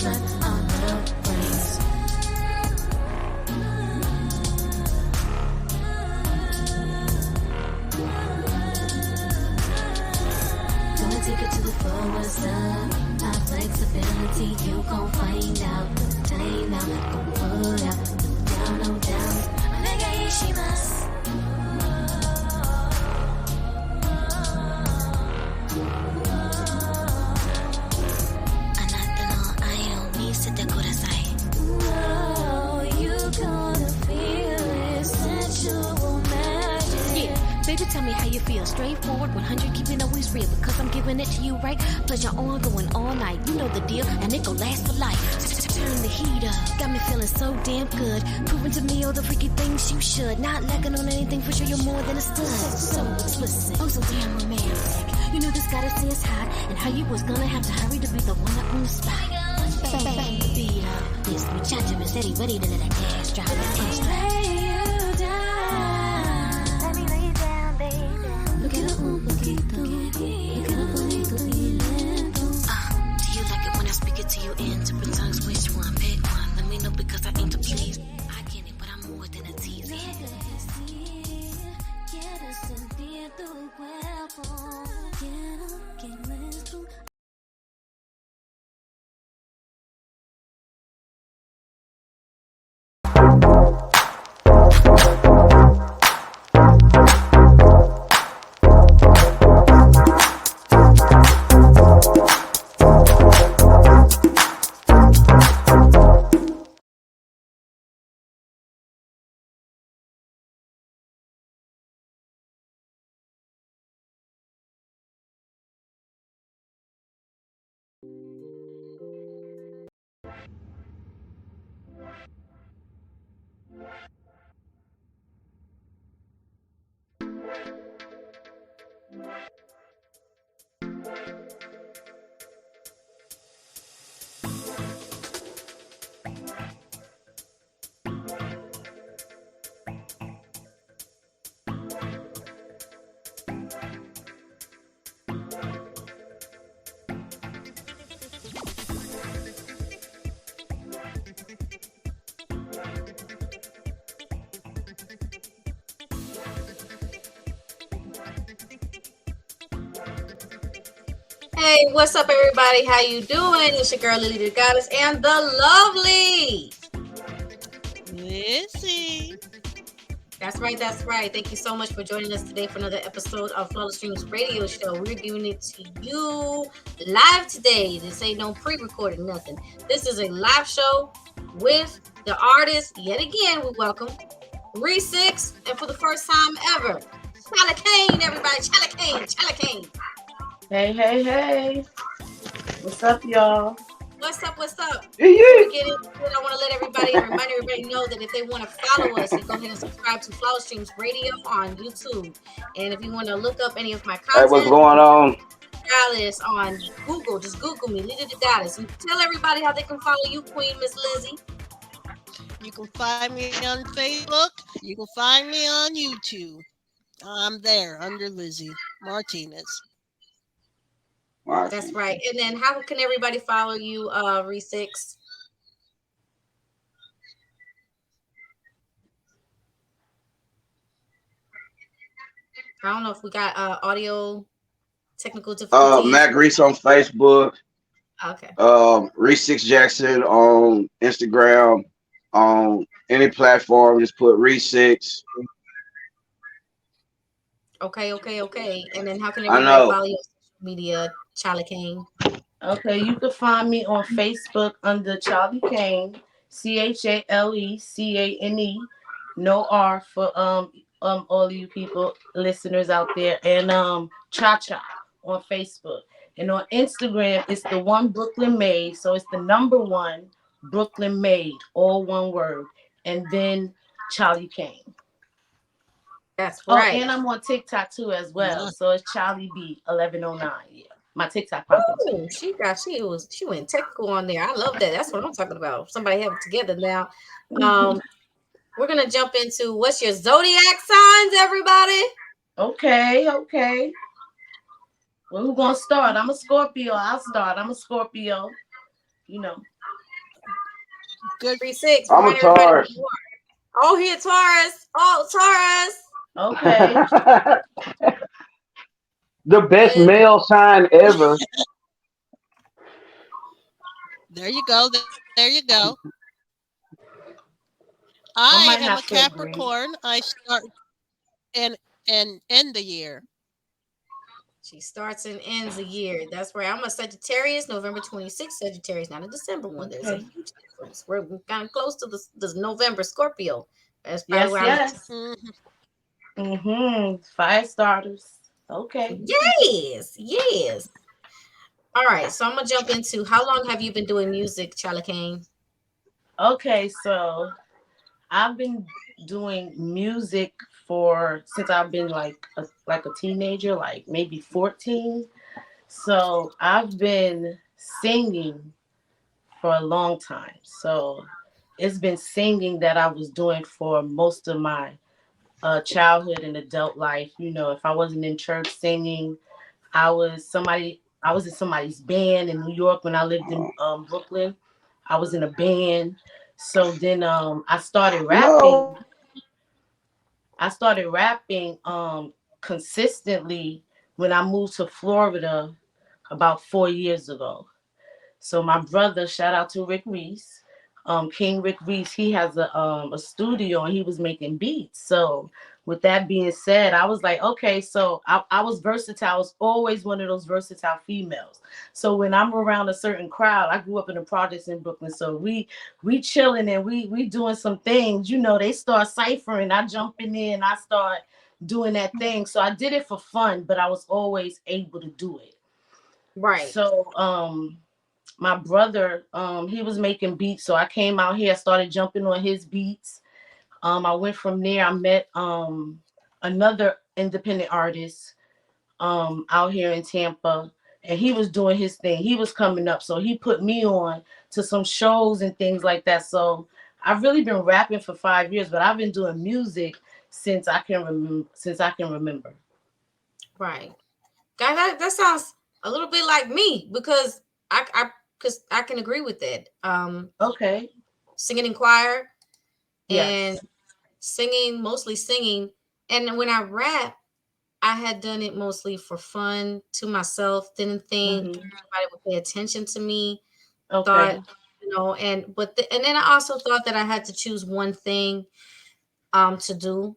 let our love race. Gonna take it to the fullest of our flexibility. You gon' find out. Time out, gon' put out. Down, no doubt. Omega Ishimasu. Baby, tell me how you feel. Straightforward, 100, keeping always real. Because I'm giving it to you right. Pleasure on, going all night. You know the deal, and it gon' last for life. Turn the heat up. Got me feeling so damn good. Proving to me all the freaky things you should. Not lacking on anything, for sure you're more than a stud. So explicit, oh so damn romantic. You know this gotta say it's hot. And how you was gonna have to hurry to be the one up on the spot. Bang the beat up. This muchacho is steady, ready to let that gas drop. Do you like it when I speak it to you in different tongues? Which one? Pick one. Let me know because I aim to please. I get it, but I'm more than a tease. Hey, what's up, everybody? How you doing? It's your girl, Lily the Goddess, and the lovely Lizzie. That's right. That's right. Thank you so much for joining us today for another episode of FlawlessDreams Radio Show. We're giving it to you live today. This ain't no pre-recorded nothing. This is a live show with the artist. Yet again, we welcome Re6, and for the first time ever, Chale Cane, everybody. Chale Cane. Chale Cane. Hey, hey, hey. What's up, y'all? What's up? What's up? Yeah. Before we get into it, I want to let everybody, remind everybody know that if they want to follow us, you go ahead and subscribe to FlawlessDreams Radio on YouTube. And if you want to look up any of my content, Hey, what's going on? Goddess on Google. Just Google me, Lily the Goddess. And tell everybody how they can follow you, Queen Miss Lizzie. You can find me on Facebook. You can find me on YouTube. I'm there under Lizzie Martinez. That's right. And then how can everybody follow you, Re6? I don't know if we got audio technical difficulties. Matt Grease on Facebook. Okay. Re6 Jackson on Instagram. On any platform, just put Re6. Okay. And then how can everybody follow your social media, Chale Cane? Okay, you can find me on Facebook under Chale Cane, ChaleCane, no R for all you people listeners out there, and Cha Cha on Facebook, and on Instagram it's the one Brooklyn Made, so it's the number one Brooklyn Made, all one word, and then Chale Cane. That's right. Oh, and I'm on TikTok too as well, so it's Chale B 1109. Yeah. My TikTok popping. Oh, she went technical on there. I love that. That's what I'm talking about. Somebody have it together now. We're gonna jump into what's your zodiac signs, everybody. Okay. Well, who's gonna start? I'm a Scorpio. I'll start. I'm a Scorpio. You know. Good. Re6, I'm a remind everybody who Taurus. you are. Oh, here, Taurus. Oh, Taurus. Okay. The best Good. male sign ever. There you go. There you go. I I might am a have to agree. Capricorn. I start and end the year. She starts and ends a year. That's right. I'm a Sagittarius, November 26th Sagittarius, not a December one. There's a Okay. huge difference. We're kind of close to the November Scorpio. That's probably Yes, where I'm. yes. Mhm. Fire starters. Okay. Yes, yes. All right. So I'm gonna jump into how long have you been doing music, Charlie Kane? Okay, so I've been doing music for since I've been like a teenager, like maybe 14. So I've been singing for a long time. So it's been singing that I was doing for most of my childhood and adult life. You know, if I wasn't in church singing, I was in somebody's band in New York when I lived in Brooklyn. I was in a band. So then I started rapping. No. Consistently when I moved to Florida about 4 years ago. So my brother, shout out to Rick Reese, King Rick Reese, he has a studio and he was making beats. So with that being said, I was like, okay, so I was versatile. I was always one of those versatile females. So when I'm around a certain crowd, I grew up in the projects in Brooklyn. So we chilling and we doing some things. You know, they start ciphering. I jumping in. I start doing that thing. So I did it for fun, but I was always able to do it. Right. So my brother, he was making beats, so I came out here, started jumping on his beats. I went from there. I met another independent artist out here in Tampa, and he was doing his thing. He was coming up, so he put me on to some shows and things like that. So I've really been rapping for 5 years, but I've been doing music since I can remember. Right. Guys, that sounds a little bit like me because I can agree with that. Okay. Singing in choir and Yes. singing, mostly singing. And when I rap, I had done it mostly for fun to myself. Didn't think Mm-hmm. anybody would pay attention to me. Thought, Okay. and then I also thought that I had to choose one thing to do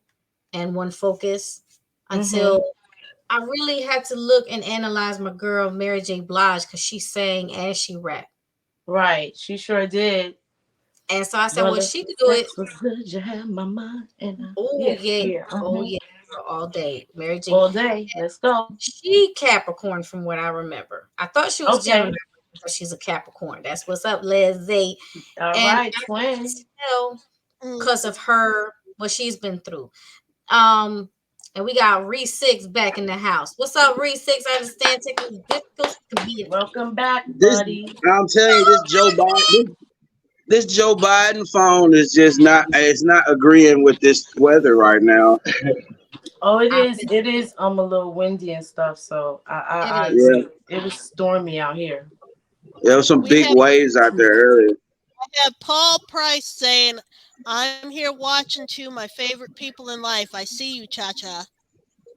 and one focus Mm-hmm. until I really had to look and analyze my girl Mary J. Blige because she sang and she rapped. Right. She sure did. And so I said, well, Well, she could do it. sex was good. You had my mind, and Oh yeah, yeah, yeah, oh yeah, girl, all day. Mary J. all day. Let's go. She Capricorn from what I remember. I thought she was Gemini Okay, because she's a Capricorn. That's what's up, Lizzie. all And right, I can twin. tell Mm. because of her what she's been through. Um, and we got Re6 back in the house. What's up, Re6? I understand technical difficulties can be Welcome back, This, buddy. I'm telling you, this Joe Biden phone is just not. It's not agreeing with this weather right now. Oh, it I, is. It is. A little windy and stuff. So it I is. Yeah, agree. It was stormy out here. there was some We big have waves out there earlier. Paul Price saying, "I'm here watching too. My favorite people in life. I see you, Cha Cha."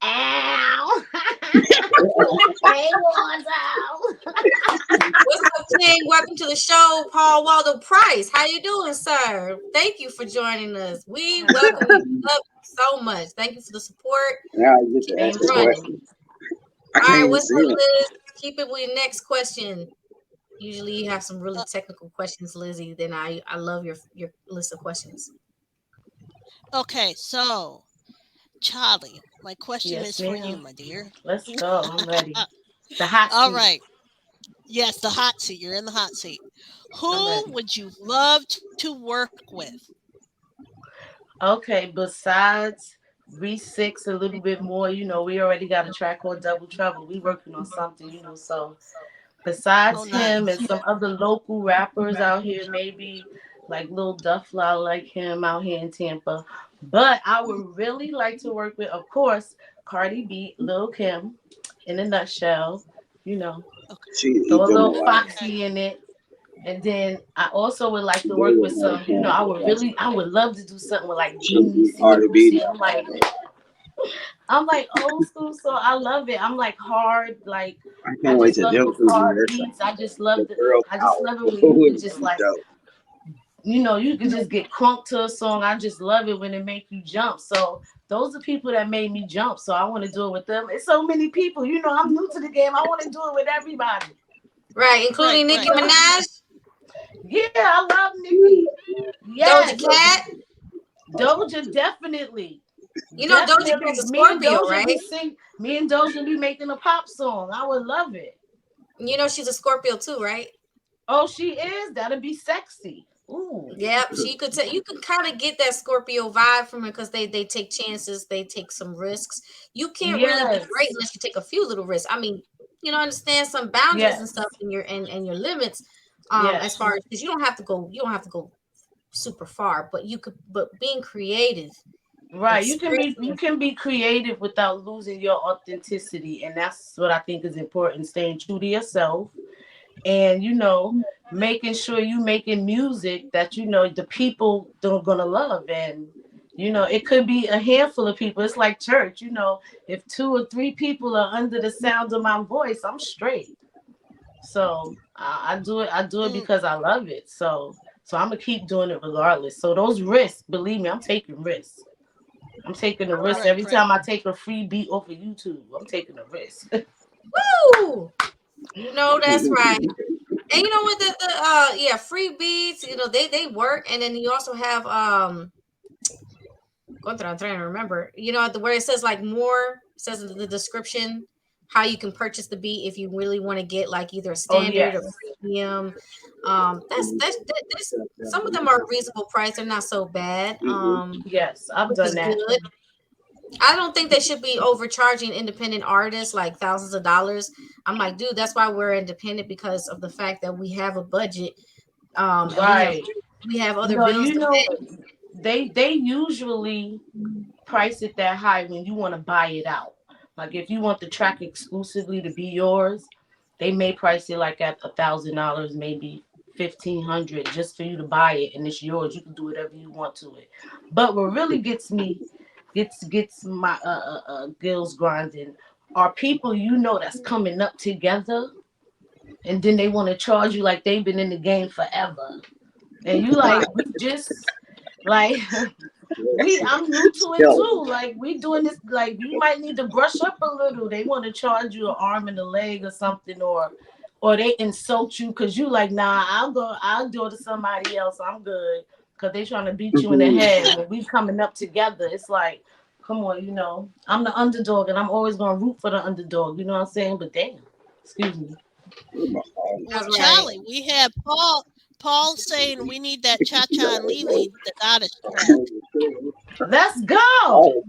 Ow! Hey, Waldo. What's up, King? Welcome to the show, Paul Waldo Price. How you doing, sir? Thank you for joining us. We welcome you. We love you so much. Thank you for the support. Now I get to Keep it ask the Same to running. you. question. I All can't right, even what's see up, him. Liz? Keep it with your next question. Usually you have some really Uh, technical questions, Lizzie. Then I love your list of questions. okay, so Charlie, my question Yes, is for you, ma'am. my dear. Let's go. I'm ready. The hot All seat. right. Yes, the hot seat. You're in the hot seat. I'm Who ready. would you love to work with? Okay, besides Re6 a little bit more, we already got a track called Double Trouble. We working on something, so Oh, besides him and nice. some other local rappers out here, maybe like Lil Duff, I like him out here in Tampa. But I would really like to work with, of course, Cardi B, Lil Kim, in a nutshell, you know, She throw a eat them little alive. Okay. Foxy in it. And then I also would like to work with some, I would love to do something with like Beanie, CWC. I'm like old school, so I love it. I'm like hard, like I I can't wait just to love them the two hard years. beats. I just love The girl I just love it when you can just like, you can just get crunk to a song. I just love it when it make you jump. So those are people that made me jump. So I want to do it with them. It's so many people. I'm new to the game. I want to do it with everybody. Right, including Nicki Minaj. Yeah, I love Nicki. Yes. Doja Cat. Doja, definitely. Doja Cat's a Scorpio, right? Me and Doja be making a pop song. I would love it. She's a Scorpio too, right? Oh, she is. That'd be sexy. Ooh. Yep, she could. You could kind of get that Scorpio vibe from her because they take chances, they take some risks. You can't really be great unless you take a few little risks. I mean, understand some boundaries and stuff in your and your limits. As far as because you don't have to go super far, but being creative. Right, you can be creative without losing your authenticity, and that's what I think is important. Staying true to yourself, and making sure you making music that the people are gonna love, and it could be a handful of people. It's like church, if 2 or 3 people are under the sound of my voice, I'm straight. So I do it because I love it. So I'm gonna keep doing it regardless. So those risks, believe me, I'm taking risks. I'm taking a risk every time I take a free beat off of YouTube. I'm taking a risk. Woo! That's right. And you know what? The free beats. They work. And then you also have I'm trying to remember. Where it says like more. It says in the description how you can purchase the beat if you really want to get like either a standard or premium. That's some of them are reasonable price. They're not so bad. Yes, I've done that. Good. I don't think they should be overcharging independent artists like thousands of dollars. I'm like, dude, that's why we're independent, because of the fact that we have a budget. Right. We have other bills to pay. They usually price it that high when you want to buy it out. Like if you want the track exclusively to be yours, they may price it like at $1,000, maybe $1,500 just for you to buy it, and it's yours. You can do whatever you want to it. But what really gets my gills grinding are people that's coming up together, and then they want to charge you like they've been in the game forever, and you like we just like. I'm new to it too. Like we doing this, like you might need to brush up a little. They want to charge you an arm and a leg or something, or they insult you because you like, nah, I'll do it to somebody else. I'm good, because they trying to beat you in the head. When we coming up together, it's like, come on, I'm the underdog, and I'm always gonna root for the underdog. You know what I'm saying? But damn, excuse me. Well, Charlie, we have Paul saying we need that Cha-Cha and Lily, the goddess track. Let's go.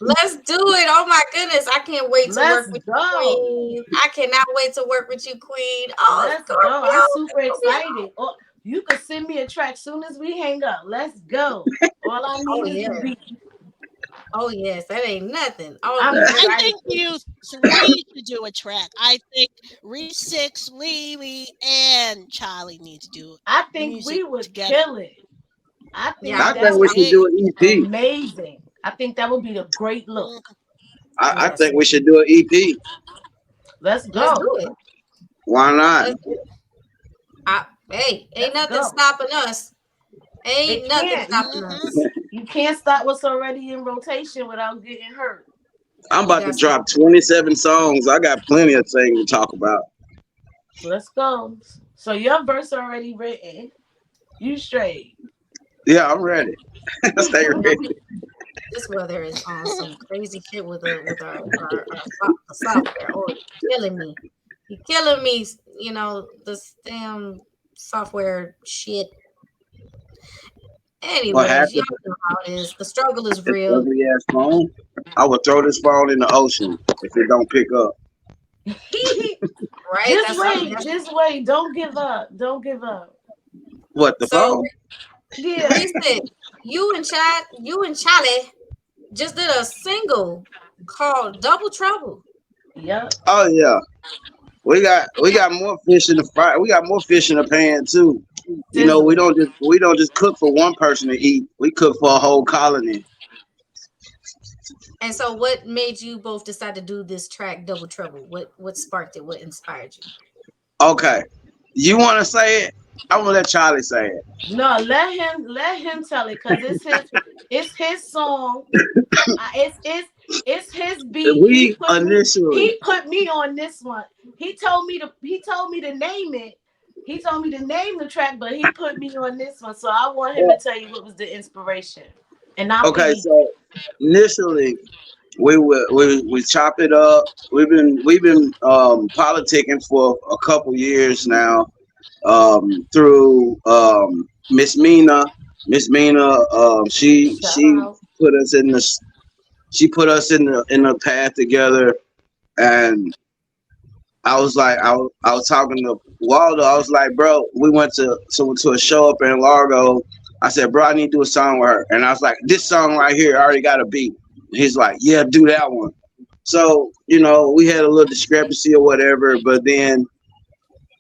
Let's do it. Oh my goodness. I can't wait to work with you, Queen. I cannot wait to work with you, Queen. Oh, let's go. I'm super excited. Oh, you can send me a track soon as we hang up. Let's go. All I need is a beat. Oh yes, that ain't nothing. I think you 3 should do a track. I think Re6, Lily, and Charlie need to do it. I think we would kill it. I think we should do an EP. Amazing. I think that would be a great look. I think we should do an EP. Let's go. Let's do it. Why not? Ain't nothing stopping us. Ain't nothing stopping us. You can't stop what's already in rotation without getting hurt. I'm about to drop 27 songs. I got plenty of things to talk about. Let's go. So your verse already written. You straight. Yeah, I'm ready. Stay ready. This weather is on some crazy shit with our software. Oh, you're killing me. You're killing me. This damn software shit. Anyways, y'all know how it is. The struggle is real. Ugly ass phone. I would throw this phone in the ocean if it don't pick up. Right? Just wait. Don't give up. What, the phone? Yeah. Listen, you and Charlie just did a single called Double Trouble. Yeah. Oh yeah. we got more fish in the fry. We got more fish in the pan too. You know, Sizzle. we don't just cook for one person to eat. We cook for a whole colony. And so, what made you both decide to do this track, Double Trouble? What sparked it? What inspired you? Okay, you want to say it? I want to let Charlie say it. No, let him tell it because it's his song. It's his beat. We initially, He put me on this one. He told me to name it. He told me to name the track, but he put me on this one. So I want him to tell you what was the inspiration. And not okay. me. So initially, we chop it up. We've been politicking for a couple years now. Through Miss Mina. Miss Mina, Shout she out. put us in the she put us in the path together, and I was talking to Waldo. I was like, bro, we went to a show up in Largo. I said, bro, I need to do a song with her, and I was like, this song right here, I already got a beat. He's like, yeah, do that one. So you know, we had a little discrepancy or whatever, but then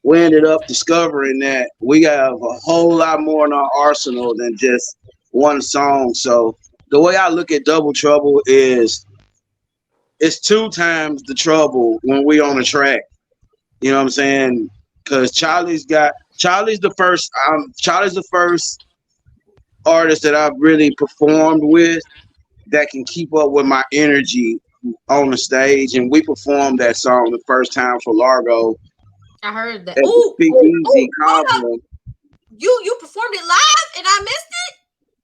we ended up discovering that we have a whole lot more in our arsenal than just one song. So the way I look at Double Trouble is it's two times the trouble when we on the track. You know what I'm saying? Because Charlie's the first artist that I've really performed with that can keep up with my energy on the stage. And we performed that song the first time for Largo I heard that. at the Ooh, Speakeasy hold up. Conference. You performed it live and I missed it.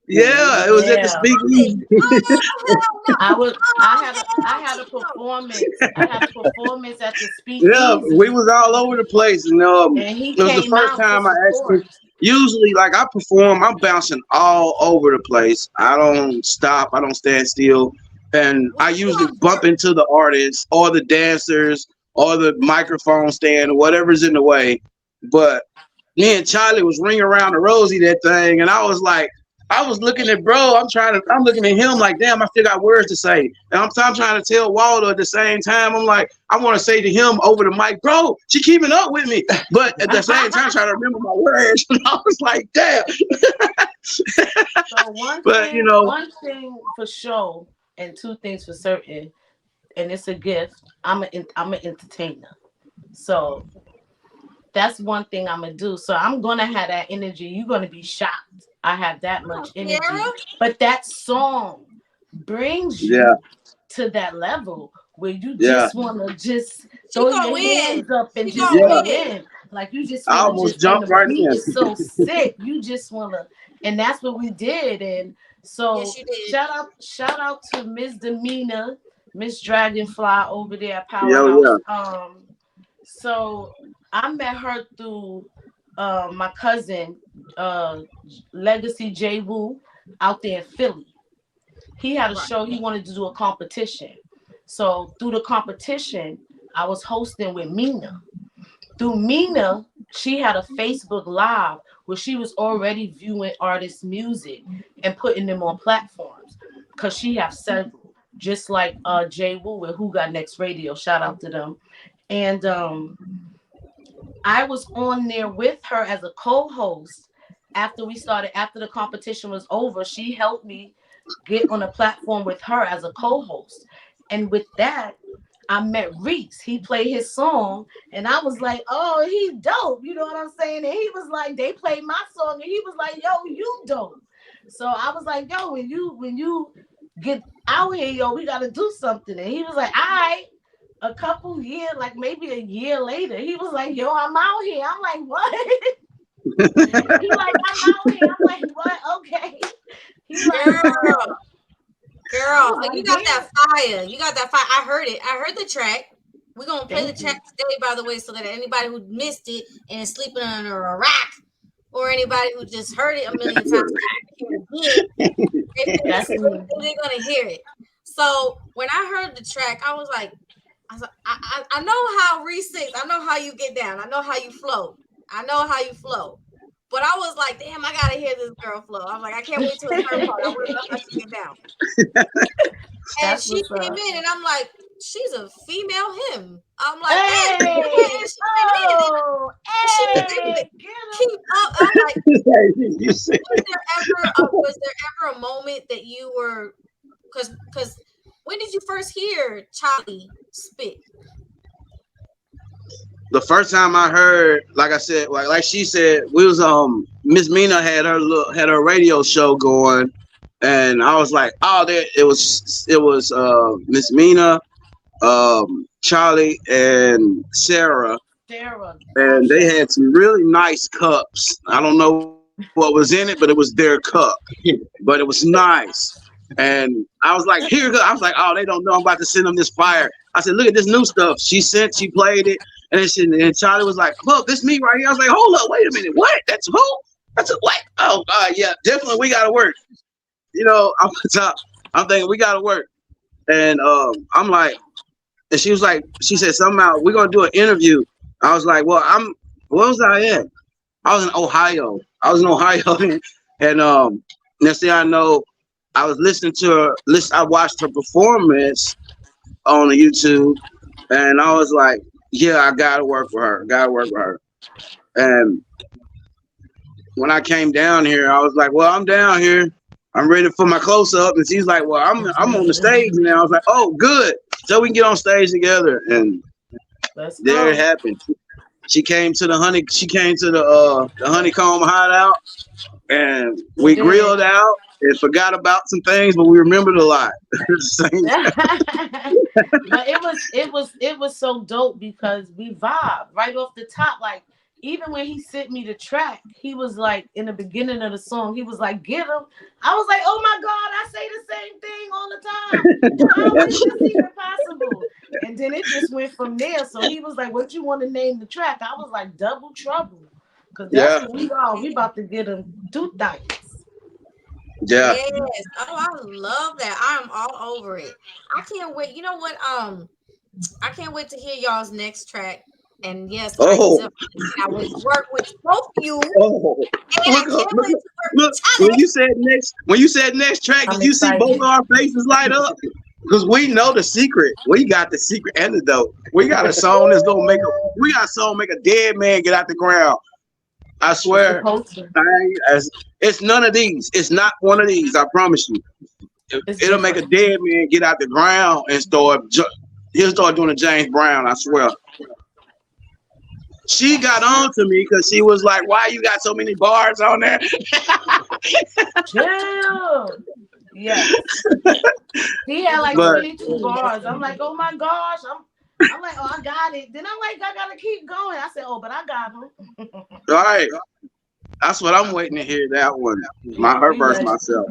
Yeah, it was at the Yeah. Speakeasy. Oh, hell no. I had a performance. I had a performance at the Yeah, we Speakeasy, was all over the place, and and he it was the came first out to time I support. actually. Usually, like I perform, I'm bouncing all over the place. I don't stop. I don't stand still, and I usually bump into the artists or the dancers or the microphone stand or whatever's in the way. But me and Charlie was ringing around the rosy that thing, and I was like, I was looking at bro. I'm looking at him like, damn, I still got words to say, and I'm trying to tell Waldo at the same time. I'm like, I want to say to him over the mic, bro, she keeping up with me, but at the same time, trying to remember my words. And I was like, damn. So But you know, one thing for sure, and two things for certain, and it's a gift. I'm an entertainer, so that's one thing I'm gonna do. So I'm gonna have that energy. You're gonna be shocked. I have that much energy, Kiara? but that song brings yeah, you to that level where you yeah, just wanna just She throw gonna your win. hands up and She just gonna yeah. go win. in. Like you just I wanna almost just, and jumped the right beat in. is so sick. You just wanna, and that's what we did. And so Yes, you did. shout out to Miss Demeanor, Miss Dragonfly over there at Yo, Powerhouse. yeah, So I met her through my cousin, Legacy J. Wu, out there in Philly. He had a Right. show. He wanted to do a competition. So through the competition, I was hosting with Mina. Through Mina, she had a Facebook Live where she was already viewing artists' music and putting them on platforms because she have several, just like Jay Wu with Who Got Next Radio. Shout out to them. And I was on there with her as a co-host after the competition was over. She helped me get on a platform with her as a co-host. And with that, I met Re6. He played his song, and I was like, oh, he dope. You know what I'm saying? And he was like, they played my song, and he was like, yo, you dope. So I was like, yo, when you get out here, yo, we gotta do something. And he was like, all right. A couple years, like maybe a year later, he was like, yo, I'm out here. I'm like, what? He like, I'm out here. I'm like, what? Okay. He like, Girl, like, you got damn. that fire. You got that fire. I heard it. I heard the track. We're gonna play Thank the you. track today, by the way, so that anybody who missed it and is sleeping under a rock, or anybody who just heard it a million times, That's me. they're gonna hear it. So when I heard the track, I was like, I know how Re6. I know how you get down. I know how you flow. I know how you flow. But I was like, damn, I gotta hear this girl flow. I was like, I can't wait till the third part. I want to know how she get down. And That's she what's came up. in, and I'm like, she's a female him. I'm like, Hey, man, oh, she was able to hey, get him. keep up. I'm like, You see? was there ever a moment that you were, because when did you first hear Charlie spit? The first time I heard, like I said, like she said, we was Miss Mina had her radio show going, and I was like, oh, there it was Miss Mina, Charlie, and Sarah, Sarah, and they Tasha. had some really nice cups. I don't know what was in it, but it was their cup, but it was nice. And I was like, here, I was like, oh, they don't know I'm about to send them this fire. I said, look at this new stuff. She played it, and Charlie was like, look, this me right here. I was like, hold up, wait a minute, what? That's who? That's a what? Oh, yeah, definitely, we gotta work. You know, I'm thinking we gotta work, and I'm like, and she was like, she said somehow we're gonna do an interview. I was like, well, where was I at? I was in Ohio. And next thing I know, I was listening to her. I watched her performance on the YouTube, and I was like, yeah, I gotta work with her. And when I came down here, I was like, well, I'm down here. I'm ready for my close up. And she's like, well, I'm on the stage now. I was like, oh, good. So we can get on stage together. And there it happened. She came to the honeycomb hideout, and we grilled out and forgot about some things, but we remembered a lot. But it was so dope because we vibed right off the top. Like, even when he sent me the track, he was like, in the beginning of the song, he was like, get him. I was like, oh my God, I say the same thing all the time. How is this even possible? And then it just went from there. So he was like, what you want to name the track? I was like, Double Trouble. Because that's what we are. We about to get him 2 things. Yeah. Yes. Oh, I love that. I'm all over it. I can't wait. You know what? I can't wait to hear y'all's next track. And yes, I will work with both of you. Oh, and I can't wait to work look, with when you said next track, did you see both of our faces light up? Because we know the secret. We got the secret antidote. We got a song that's gonna make a dead man get out the ground. I swear. It's none of these. It's not one of these. I promise you. It'll make a dead man get out the ground and he'll start doing a James Brown. I swear. She got on to me because she was like, why you got so many bars on there? Damn. Yes. He had like 22 bars. I'm like, oh my gosh. I'm like, oh, I got it. Then I'm like, I gotta keep going. I said, oh, but I got him. All right. That's what I'm waiting to hear, that one. Her verse myself.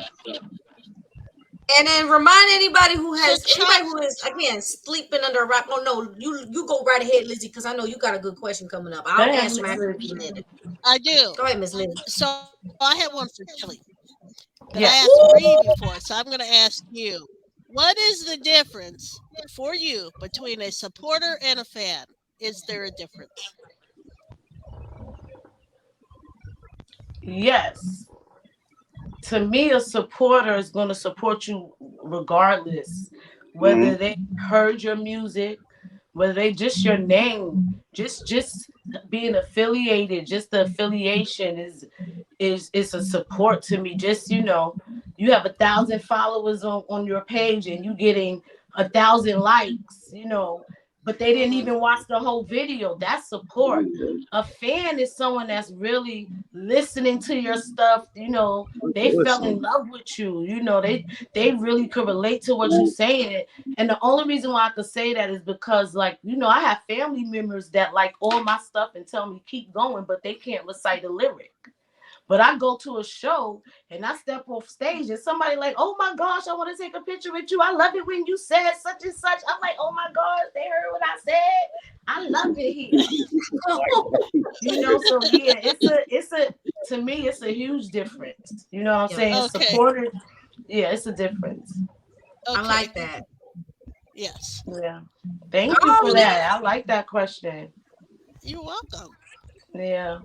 And then remind anybody who is again sleeping under a rock. Oh no, you go right ahead, Lizzie, because I know you got a good question coming up. I'll answer my question. I do. Go ahead, Miss Lizzie. So I had one for Kelly. But Yes. I asked Reed before, so I'm going to ask you. What is the difference for you between a supporter and a fan? Is there a difference? Yes. To me, a supporter is going to support you regardless, whether they heard your music, whether they just your name, just being affiliated, just the affiliation is a support to me. Just, you know, you have 1,000 followers on your page and you getting 1,000 likes, you know, but they didn't even watch the whole video. That's support. A fan is someone that's really listening to your stuff. You know, they fell in love with you. You know, they really could relate to what you're saying. And the only reason why I could say that is because, like, you know, I have family members that like all my stuff and tell me keep going, but they can't recite a lyric. But I go to a show and I step off stage and somebody like, oh my gosh, I want to take a picture with you. I love it when you said such and such. I'm like, oh my gosh, they heard what I said. I love it here. You know, so yeah, to me, it's a huge difference. You know what I'm saying? Okay. Supported, yeah, it's a difference. Okay. I like that. Yes. Yeah. Thank you for that. I like that question. You're welcome. Yeah.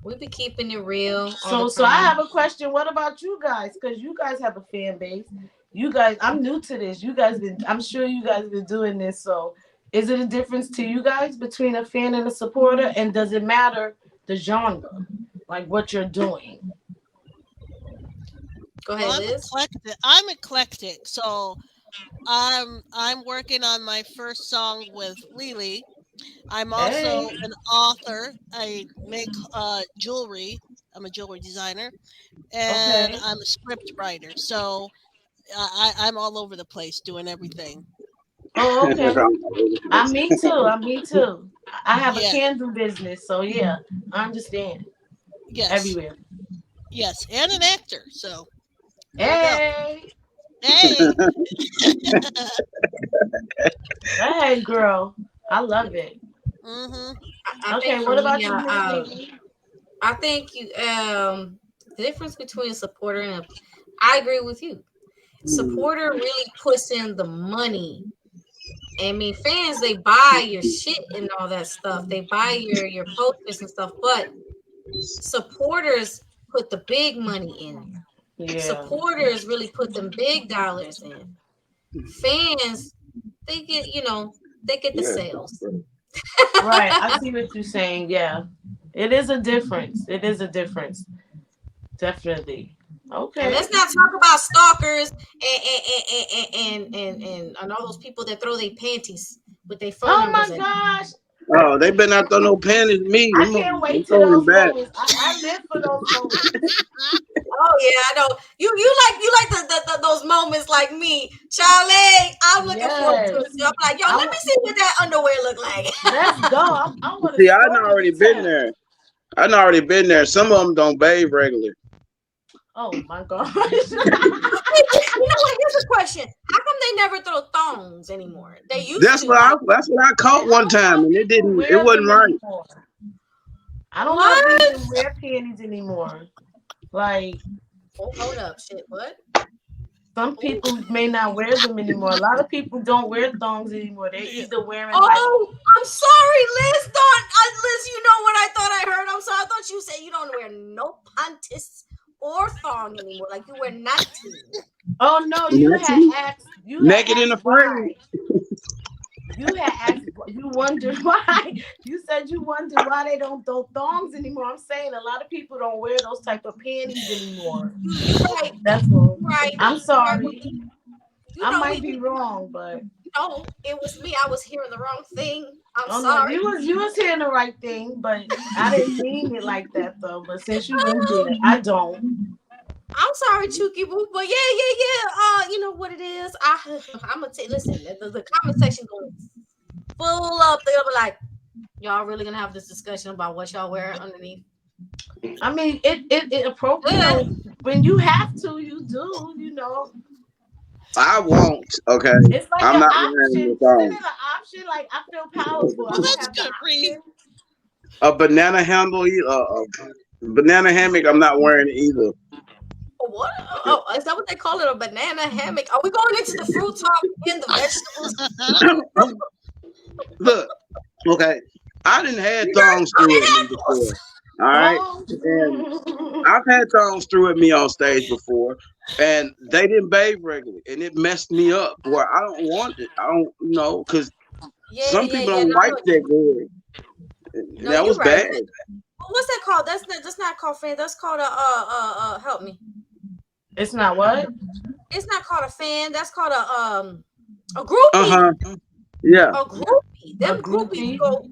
We be keeping it real. So I have a question. What about you guys? Because you guys have a fan base. you guys, I'm new to this. I'm sure you guys been doing this. So is it a difference to you guys between a fan and a supporter? And does it matter the genre, like what you're doing? Go Well, ahead, Liz. I'm eclectic. So I'm working on my first song with Lily. I'm Hey, also an author. I make jewelry. I'm a jewelry designer, and okay. I'm a script writer. So I'm all over the place doing everything. Oh, okay. Me too. Me too. I have a Yeah. candle business, so yeah, I understand. Yes. Everywhere. Yes. And an actor. So there you go. Hey, Hey. hey, girl. I love it. Mm-hmm. I think Okay, for what me, about you, Miss Mimi? I think you the difference between a supporter and a, I agree with you. Supporter really puts in the money. I mean, fans, they buy your shit and all that stuff. They buy your posters and stuff, but supporters put the big money in. Yeah. Supporters really put them big dollars in. Fans, they get, they get the sales. Right. I see what you're saying. Yeah. It is a difference. It is a difference. Definitely. And Okay. let's not talk about stalkers and all those people that throw their panties with their phone Oh numbers my in. gosh. Oh, they better not throw no panties at me. I I'm can't wait to throwing them those back. moments. I live for those moments. Oh yeah, I know. You like those moments like me, Charlie. I'm looking forward to it. Yes. So I'm like, yo, I let me want, see what that underwear look like. let's go. I want to See, I done story already to been tell. there. I done already been there. Some of them don't bathe regularly. Oh my gosh. You know what? Here's a question: how come they never throw thongs anymore? They used to. Like That's what I Right. caught I one don't know time, if and people it wear wasn't them right. anymore. I don't know if they what? even wear panties anymore. Like Oh, hold up, shit. What? some Oh, people may not wear them anymore. A lot of people don't wear thongs anymore. They Yeah. either wearing like oh, I'm sorry, Liz. Liz, you know what I thought I heard? I'm sorry. I thought you said you don't wear no panties or thong anymore. Like you wear 19. oh no, Nothing. you had Naked in asked the frame. why. You had asked you wondered why. You said you wondered why they don't throw thongs anymore. I'm saying a lot of people don't wear those type of panties anymore. You right. That's all. You right. I'm You right. sorry. You I know might we be wrong, but no, it was me. I was hearing the wrong thing. I'm oh no, sorry. you was hearing the right thing, but I didn't mean it like that though. But since you went there, I don't. I'm sorry, Chuki Boo, but yeah. You know what it is. I'm gonna listen. The comment section going full up. They'll be like, y'all really gonna have this discussion about what y'all wear underneath? I mean, it appropriate. You Good. know, when you have to, you do. You know, I won't. Okay, it's like I'm an not wearing option. the Isn't thong. it an option? Like I feel powerful. Well, I that's have the good, Ree. option. A banana handle, banana hammock. I'm not wearing it either. What? Oh, is that what they call it? A banana hammock? Are we going into the fruit top and the vegetables? Look, okay, I didn't had You guys thongs through at me pineapples. before. All right, and Oh, I've had thongs through at me on stage before, and they didn't bathe regularly, and it messed me up. Where I don't want it. I don't know because some people Yeah. don't No, I wipe know. that good. And No, that you're was right. bad. What's that called? That's not called fan. That's called a help me. it's not what? It's not called a fan. That's called a Uh groupie. huh. Yeah. A groupie. A Them groupies groupie? go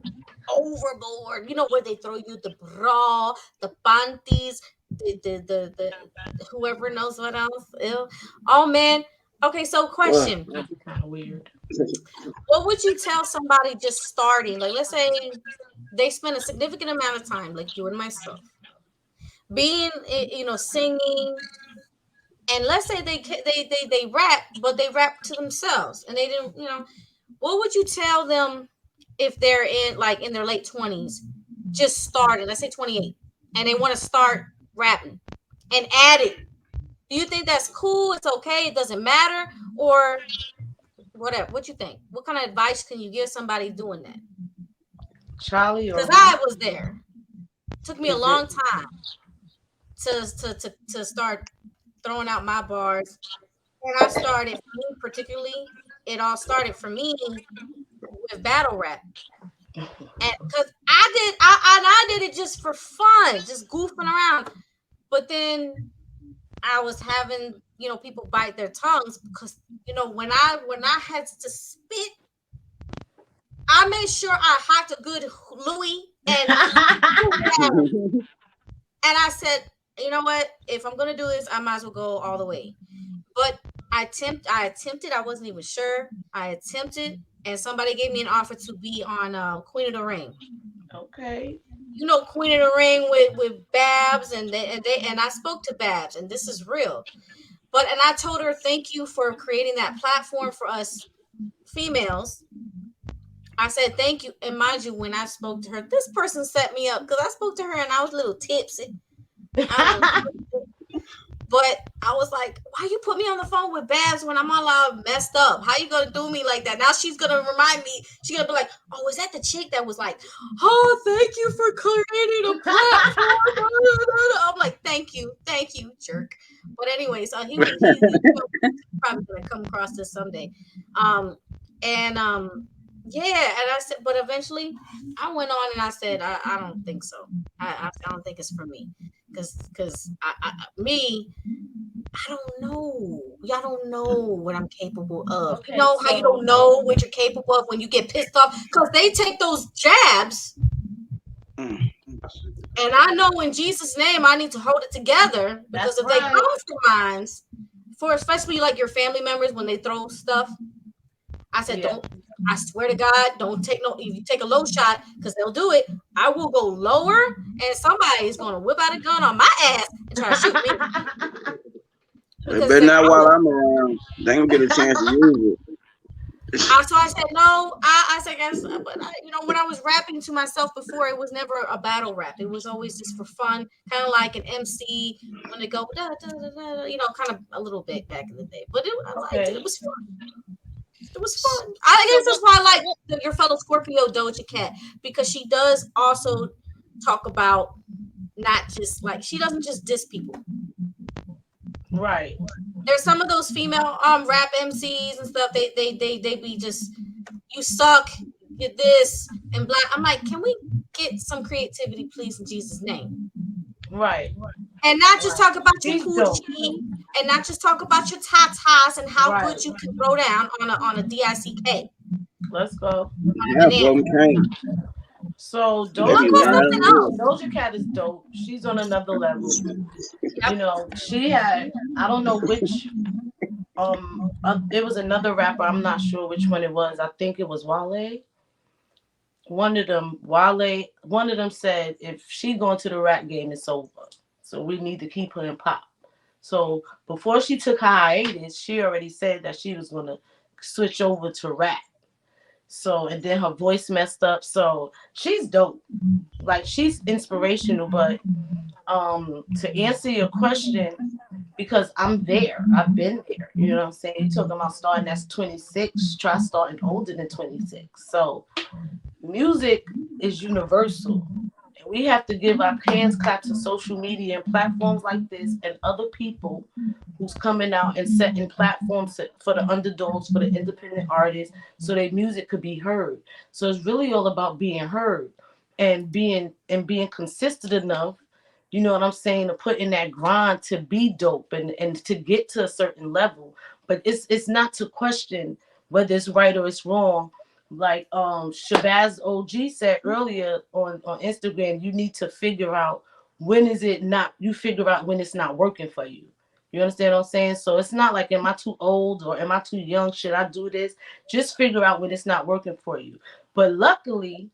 overboard. You know where they throw you the bra, the panties, the whoever knows what else. Ew. Oh man. Okay, so Well, question. That'd be kind of weird. What would you tell somebody just starting? Like let's say they spend a significant amount of time, like you and myself, being singing, and let's say they rap, but they rap to themselves and they didn't, what would you tell them if they're in their late 20s, just starting, let's say 28, and they want to start rapping and add it? Do you think that's cool? It's okay, it doesn't matter, or whatever? What you think? What kind of advice can you give somebody doing that? Charlie or Because who? I was there. It took me a Is it? long time to start throwing out my bars. And I started, for me particularly, it all started for me with battle rap. And because I did it just for fun, just goofing around. But then I was having, people bite their tongues because, when I had to spit, I made sure I hocked a good Louis and I said, you know what? If I'm gonna do this, I might as well go all the way. But I attempted. I wasn't even sure. I attempted, and somebody gave me an offer to be on Queen of the Ring. Okay. Queen of the Ring with Babs, and I spoke to Babs, and this is real. And I told her, thank you for creating that platform for us females. I said thank you, and mind you, when I spoke to her, this person set me up because I spoke to her and I was a little tipsy. But I was like, why you put me on the phone with Babs when I'm all messed up? How you gonna do me like that? Now she's gonna remind me. She's gonna be like, oh, is that the chick that was like, oh, thank you for creating a platform? I'm like, thank you, jerk. But anyways, he's probably gonna come across this someday. Yeah, and I said, but eventually I went on and I said, I don't think so. I don't think it's for me. Because me, I don't know. Y'all don't know what I'm capable of. Okay, How you don't know what you're capable of when you get pissed off? Because they take those jabs. And I know in Jesus' name I need to hold it together. Because if they compromise, for especially like your family members when they throw stuff, I said, don't. I swear to God, don't take if you take a low shot, because they'll do it. I will go lower, and somebody is going to whip out a gun on my ass and try to shoot me. They better not while I'm around. They don't get a chance to use it. So I said no. I said, but when I was rapping to myself before, it was never a battle rap. It was always just for fun, kind of like an MC when they go da, da, da, da, kind of a little bit back in the day. But it was fun. It was fun. I guess that's why I like your fellow Scorpio Doja Cat, because she does also talk about not just she doesn't just diss people. Right. There's some of those female rap MCs and stuff. They be just, you suck, get this and blah. I'm like, can we get some creativity, please, in Jesus' name? Right. And not just talk about your coochie, and not just talk about your tatas and how good you can throw down on a DICK. Let's go. So Doja Cat is dope. She's on another level. Yep. She had, I don't know which, it was another rapper. I'm not sure which one it was. I think it was Wale. One of them said, if she going to the rap game, it's over. So we need to keep her in pop. So before she took her hiatus, she already said that she was going to switch over to rap. So, and then her voice messed up. So she's dope. She's inspirational. But to answer your question, because I'm there, I've been there. You know what I'm saying? You're talking about starting as 26, try starting older than 26. So music is universal. And we have to give our hands clap to social media and platforms like this and other people who's coming out and setting platforms for the underdogs, for the independent artists, so their music could be heard. So it's really all about being heard and being consistent enough, you know what I'm saying, to put in that grind to be dope and to get to a certain level. But it's not to question whether it's right or it's wrong. Like Shabazz OG said earlier on Instagram, you need to figure out when it's not working for you. You understand what I'm saying? So it's not like, am I too old or am I too young? Should I do this? Just figure out when it's not working for you. But luckily,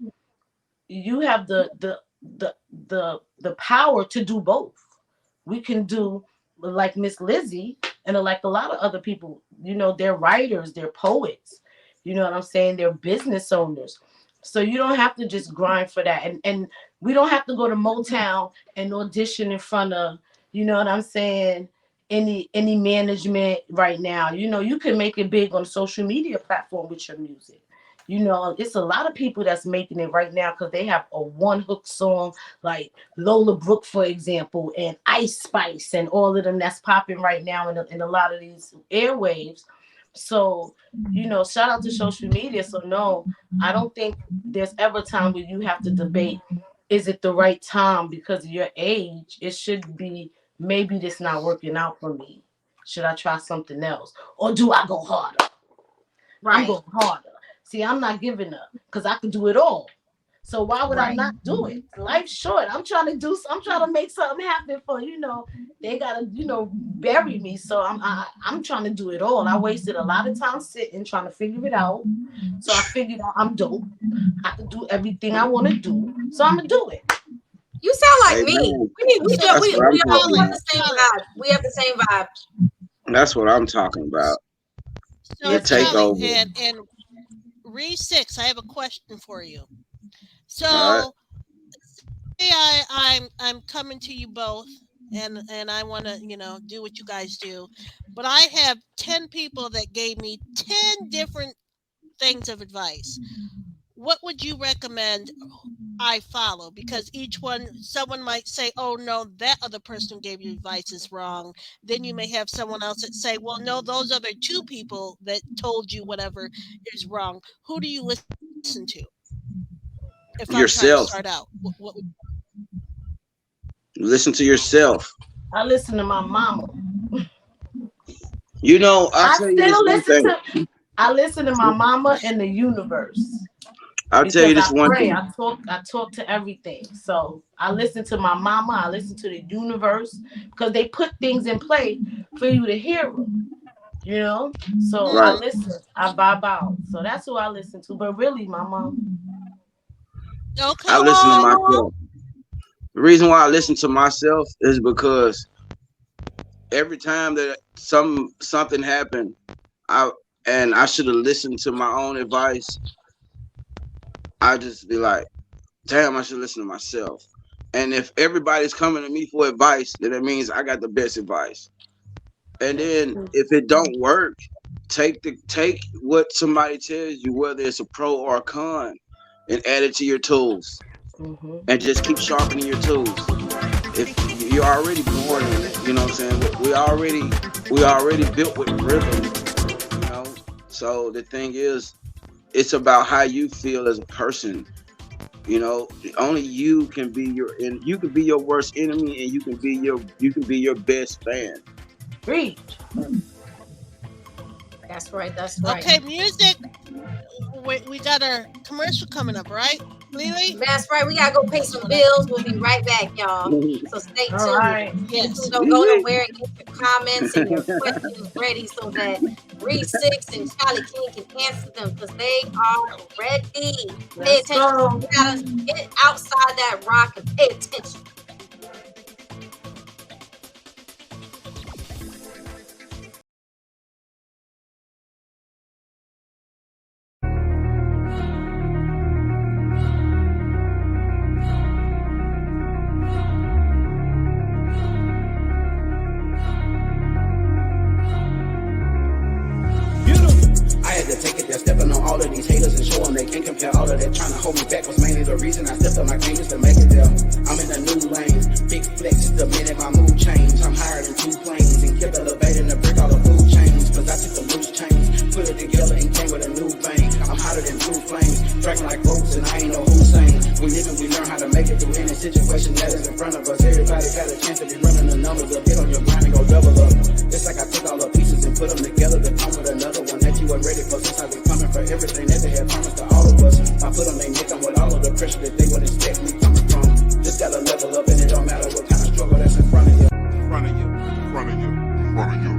you have the power to do both. We can do like Miss Lizzie and like a lot of other people. They're writers, they're poets. You know what I'm saying? They're business owners. So you don't have to just grind for that. And we don't have to go to Motown and audition in front of, you know what I'm saying, any management right now. You can make it big on social media platform with your music. You know, it's a lot of people that's making it right now because they have a one hook song like Lola Brooke, for example, and Ice Spice and all of them that's popping right now in a lot of these airwaves. So, you know, shout out to social media. So no, I don't think there's ever a time where you have to debate, is it the right time because of your age? It should be, maybe this not working out for me. Should I try something else? Or do I go harder? I'm going harder. See, I'm not giving up because I can do it all. So why would I not do it? Life's short. I'm trying to make something happen for, you know, they gotta, you know, bury me. So I'm trying to do it all. I wasted a lot of time sitting trying to figure it out. So I figured out I'm dope. I can do everything I want to do. So I'm gonna do it. You sound like Amen. me. We have the same vibe. We have the same vibe. That's what I'm talking about. So take Chale, over. and Re6, I have a question for you. So All say I'm coming to you both, and I want to, you know, do what you guys do, but I have 10 people that gave me 10 different things of advice. What would you recommend I follow? Because each one, someone might say, oh no, that other person who gave you advice is wrong. Then you may have someone else that say, well, no, those other 2 people that told you whatever is wrong. Who do you listen to? If I'm Yourself. trying to start out, what would... Listen to yourself. I listen to my mama. You know, I listen to my mama and the universe. I'll tell you this one thing. I talk to everything. So I listen to my mama. I listen to the universe because they put things in play for you to hear them. You know? So I listen. I vibe out. So that's who I listen to. But really, my mom. Okay. I listen to myself. The reason why I listen to myself is because every time that something happened, I should have listened to my own advice, I just be like, damn, I should listen to myself. And if everybody's coming to me for advice, then it means I got the best advice. And then if it don't work, take what somebody tells you, whether it's a pro or a con, and add it to your tools. And just keep sharpening your tools. If you're already born in it, you know what I'm saying? We already built with rhythm, you know. So the thing is, it's about how you feel as a person. You know, only you can be you can be your worst enemy, and you can be your best fan. Preach. That's right. That's right. Okay, music. We got our commercial coming up, right, Lily? That's right. We gotta go pay some bills. We'll be right back, y'all. So stay tuned. All right. Yes. Don't go nowhere and get your comments and your questions ready so that Re6 and Chale Cane can answer them because they are ready. Pay attention. You gotta get outside that rock and pay attention. Stepping on all of these haters and showing they can't compare. All of that trying to hold me back was mainly the reason I stepped on my game just to make it there. I'm in a new lane, big flex the minute my mood change. I'm higher than 2 planes and kept elevating the brick all the food chains. Cause I took the loose chains, put it together and came with a new bang. I'm hotter than 2 flames, drinking like boats and I ain't know who's saying. We live and we learn how to make it through any situation that is in front of us. Everybody got a chance to be running the numbers up. Get on your grind and go double up. It's like I took all the pieces and put them together to come with another one that you weren't ready for. Since I've been coming for everything that they had promised to all of us, I put on their neck with all of the pressure that they would expect me coming from. Just gotta level up and it don't matter what kind of struggle that's in front of you. In front of you, in front of you, in front of you.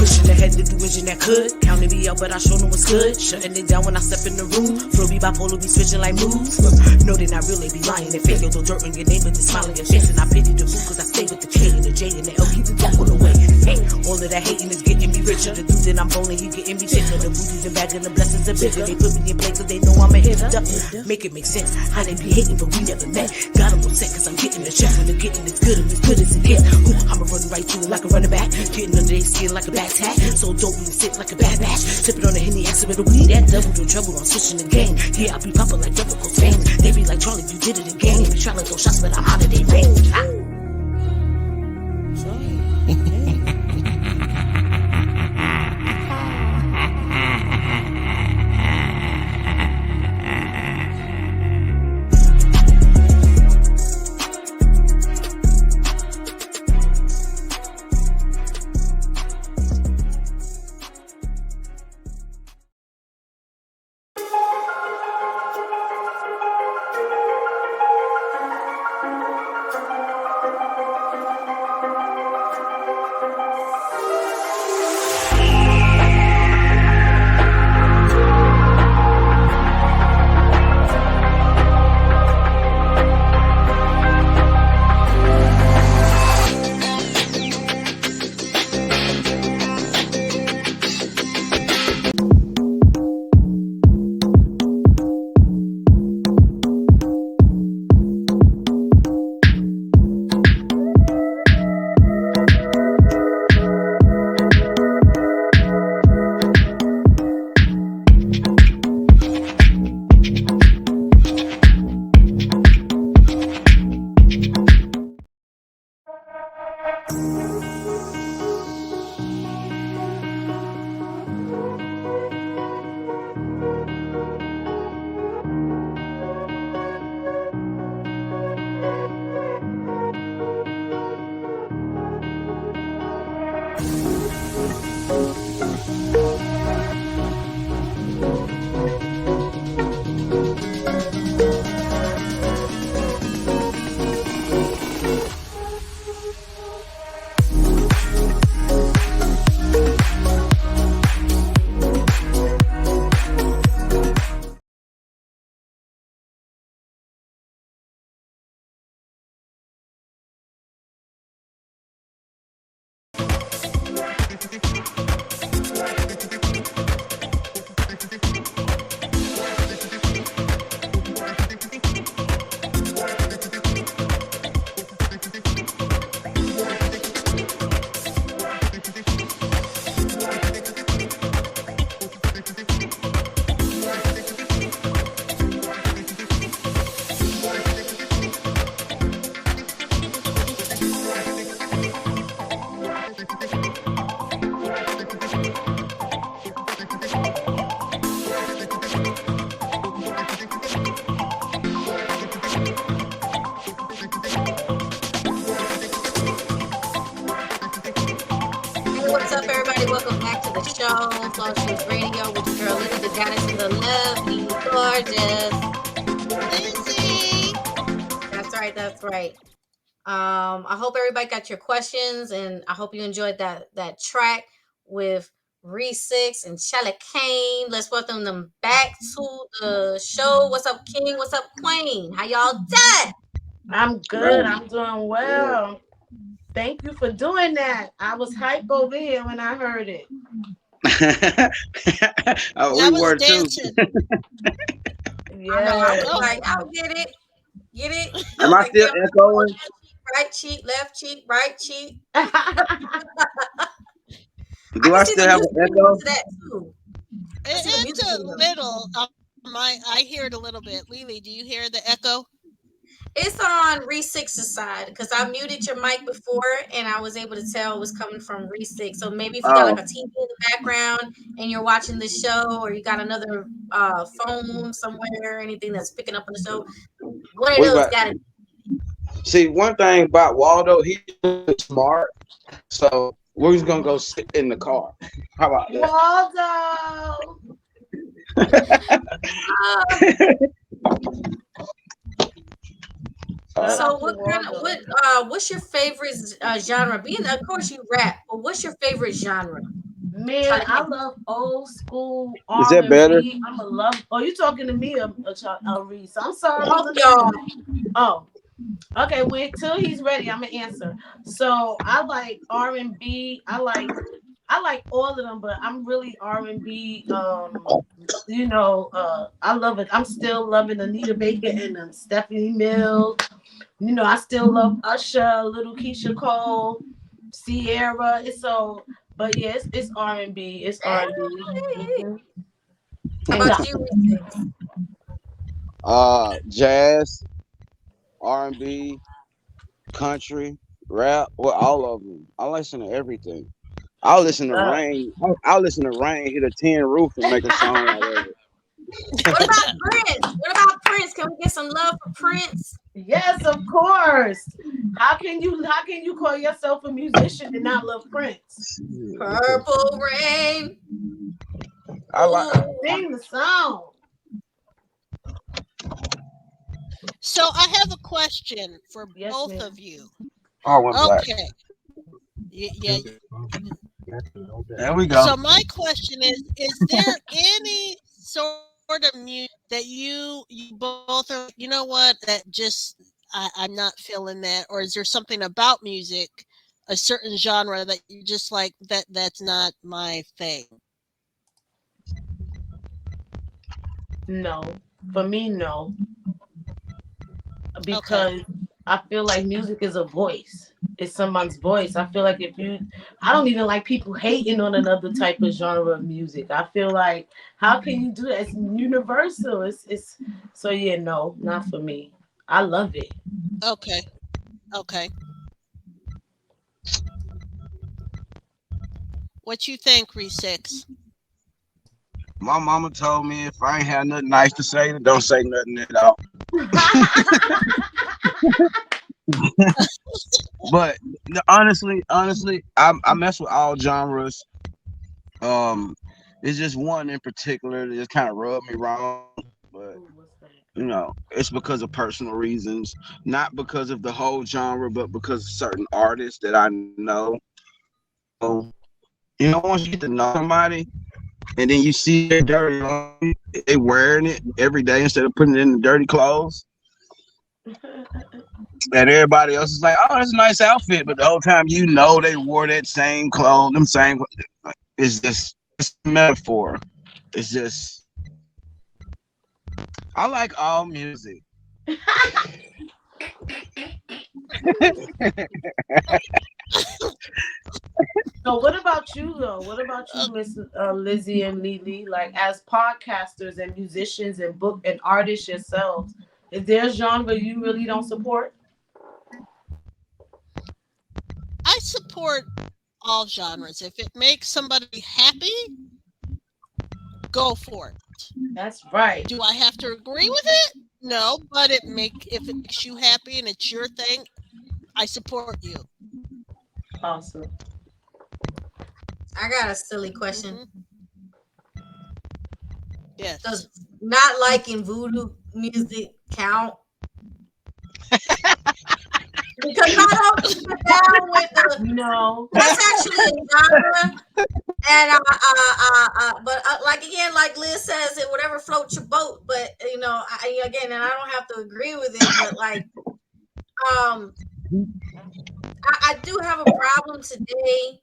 Pushing ahead to do vision that could. Counting me out, but I sure know what's good. Shutting it down when I step in the room. Flow be bipolar, be switching like moves. No, they not really be lying. They fake no dirt on your name, but they smiling your face. And I pity the fool, cause I stay with the K and the J and the L. Keep the devil away. Hey, all of that hating is getting me richer. The dude that I'm bowling, he getting me thicker. The booties and bagging the blessings are bigger. They put me in place so they know I'm a hitter. Make it make sense. How they be hating, but we never met. Got them upset cause I'm getting the check. When they're getting as good as it gets. I'ma run right through it like a running back. Getting under their skin like a back tat. So dope and sick like a bad batch. Sipping on the Henny, axing with the weed. That double in trouble, I'm switching the game. Yeah, I be popping like double cocaine. They be like, Charlie, you did it again. Be trying to throw shots, but I'm out of their range. What's up, everybody? Welcome back to the show, FlawlessDreams Radio, with your girl Lily, the goddess of the lovely, gorgeous. Lindsay. That's right. I hope everybody got your questions, and I hope you enjoyed that track with Re6 and Chale Cane. Let's welcome them back to the show. What's up, King? What's up, Queen? How y'all doing? I'm good. I'm doing well. Thank you for doing that. I was hype over here when I heard it. Oh, I we was were dancing. too. Yeah, I was like, I'll get it. Am I still echoing? Right cheek, left cheek, right cheek. Do I still have an echo? That too. It's a little. I hear it a little bit. Lily, do you hear the echo? It's on Re6's side because I muted your mic before and I was able to tell it was coming from Re6. So maybe if you got like a TV in the background and you're watching the show, or you got another phone somewhere, anything that's picking up on the show, one of those got it. See, one thing about Waldo, he's smart. So we're just gonna go sit in the car. How about that? Waldo. So what's your favorite genre? Being, of course, you rap, but what's your favorite genre? Man, I love old school R&B. Is that better? I'm a love. Oh, you talking to me, Reese? I'm sorry. Both y'all. Oh, Okay, wait till he's ready. I'm gonna answer. So I like R&B. I like all of them, but I'm really R&B. I love it. I'm still loving Anita Baker and Stephanie Mills. I still love Usher, Little Keisha Cole, Sierra. But yeah, it's R&B. It's R&B. Mm-hmm. How And about got you, Re6? Jazz, R&B, country, rap, well, all of them. I listen to everything. I'll listen to love. Rain. I'll listen to Rain hit a tin roof and make a song out of it. What about Prince? What about Prince? Can we get some love for Prince? Yes, of course. How can you call yourself a musician and not love Prince? Purple Rain. I like. Ooh. Sing the song. So I have a question for Yes, both ma'am. of you. Oh, one black. Okay. Yeah. There we go. So my question is there any sort of music that you both are like, you know what, that just I'm not feeling that, or is there something about music, a certain genre that you just like that's not my thing? No. For me, no. Okay. Because I feel like music is a voice. It's someone's voice. I feel like I don't even like people hating on another type of genre of music. I feel like, how can you do that? It's universal. So yeah, no, not for me. I love it. Okay. Okay. What you think, Re6? My mama told me if I ain't had nothing nice to say, then don't say nothing at all. But honestly, I mess with all genres. Um, it's just one in particular that just kind of rubbed me wrong. But Ooh, what's that? it's because of personal reasons, not because of the whole genre, but because of certain artists that I know. So, once you get to know somebody and then you see their dirty laundry, they wearing it every day instead of putting it in the dirty clothes, and everybody else is like, "Oh, that's a nice outfit," but the whole time they wore that same clothes, them same. It's a metaphor. It's just I like all music. So what about you though? What about you, Uh, Miss Lizzie and Lily? Like as podcasters and musicians and book and artists yourselves, is there a genre you really don't support? I support all genres. If it makes somebody happy, go for it. That's right. Do I have to agree with it? No, but if it makes you happy and it's your thing, I support you. Awesome. I got a silly question. Hmm. Yes. Does not liking voodoo music count? Because I don't get down with the. No. That's actually a genre, and but like again, like Liz says, it whatever floats your boat. But again, and I don't have to agree with it, but like, um, I do have a problem today.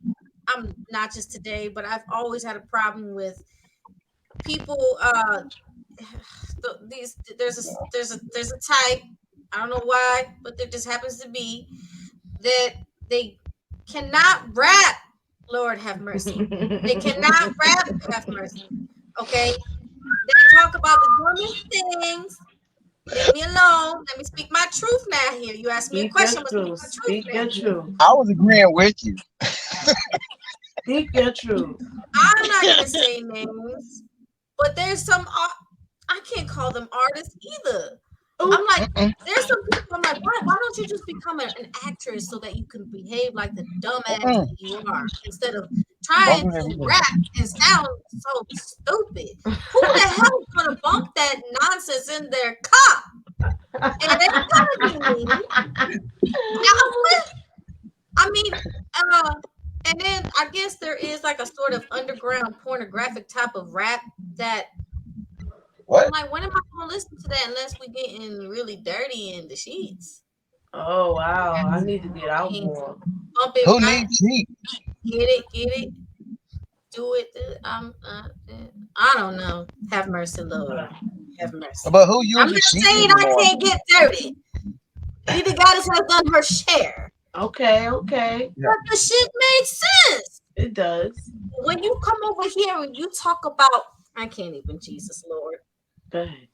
I'm not just today, but I've always had a problem with people. There's a type. I don't know why, but there just happens to be that they cannot rap. Lord have mercy. They cannot rap. Have mercy. Okay. They talk about the dumbest things. Leave me alone. Let me speak my truth now. Here, you asked me a Speak your question. I'm gonna speak truth. my truth Speak your now. truth. I was agreeing with you. Speak your truth. I'm not gonna say names, but there's some. I can't call them artists either. I'm Ooh. like, there's some people. I'm like, why don't you just become an actress so that you can behave like the dumbass that you are instead of trying to rap and sound so stupid? Who the hell is gonna bump that nonsense in their car? It ain't gonna be me. I mean, and then I guess there is like a sort of underground pornographic type of rap that I'm What? like, when am I gonna listen to that unless we getting really dirty in the sheets? Oh wow, I need to get out Hands. more. Bump it Who right. needs sheep? Get it. Do it. I don't know. Have mercy, Lord. Have mercy. But who I'm uses not sheep saying I anymore? can't get dirty. Lady Goddess has done her share. Okay. But the shit made sense. It does. When you come over here and you talk about, I can't even, Jesus Lord. Go ahead.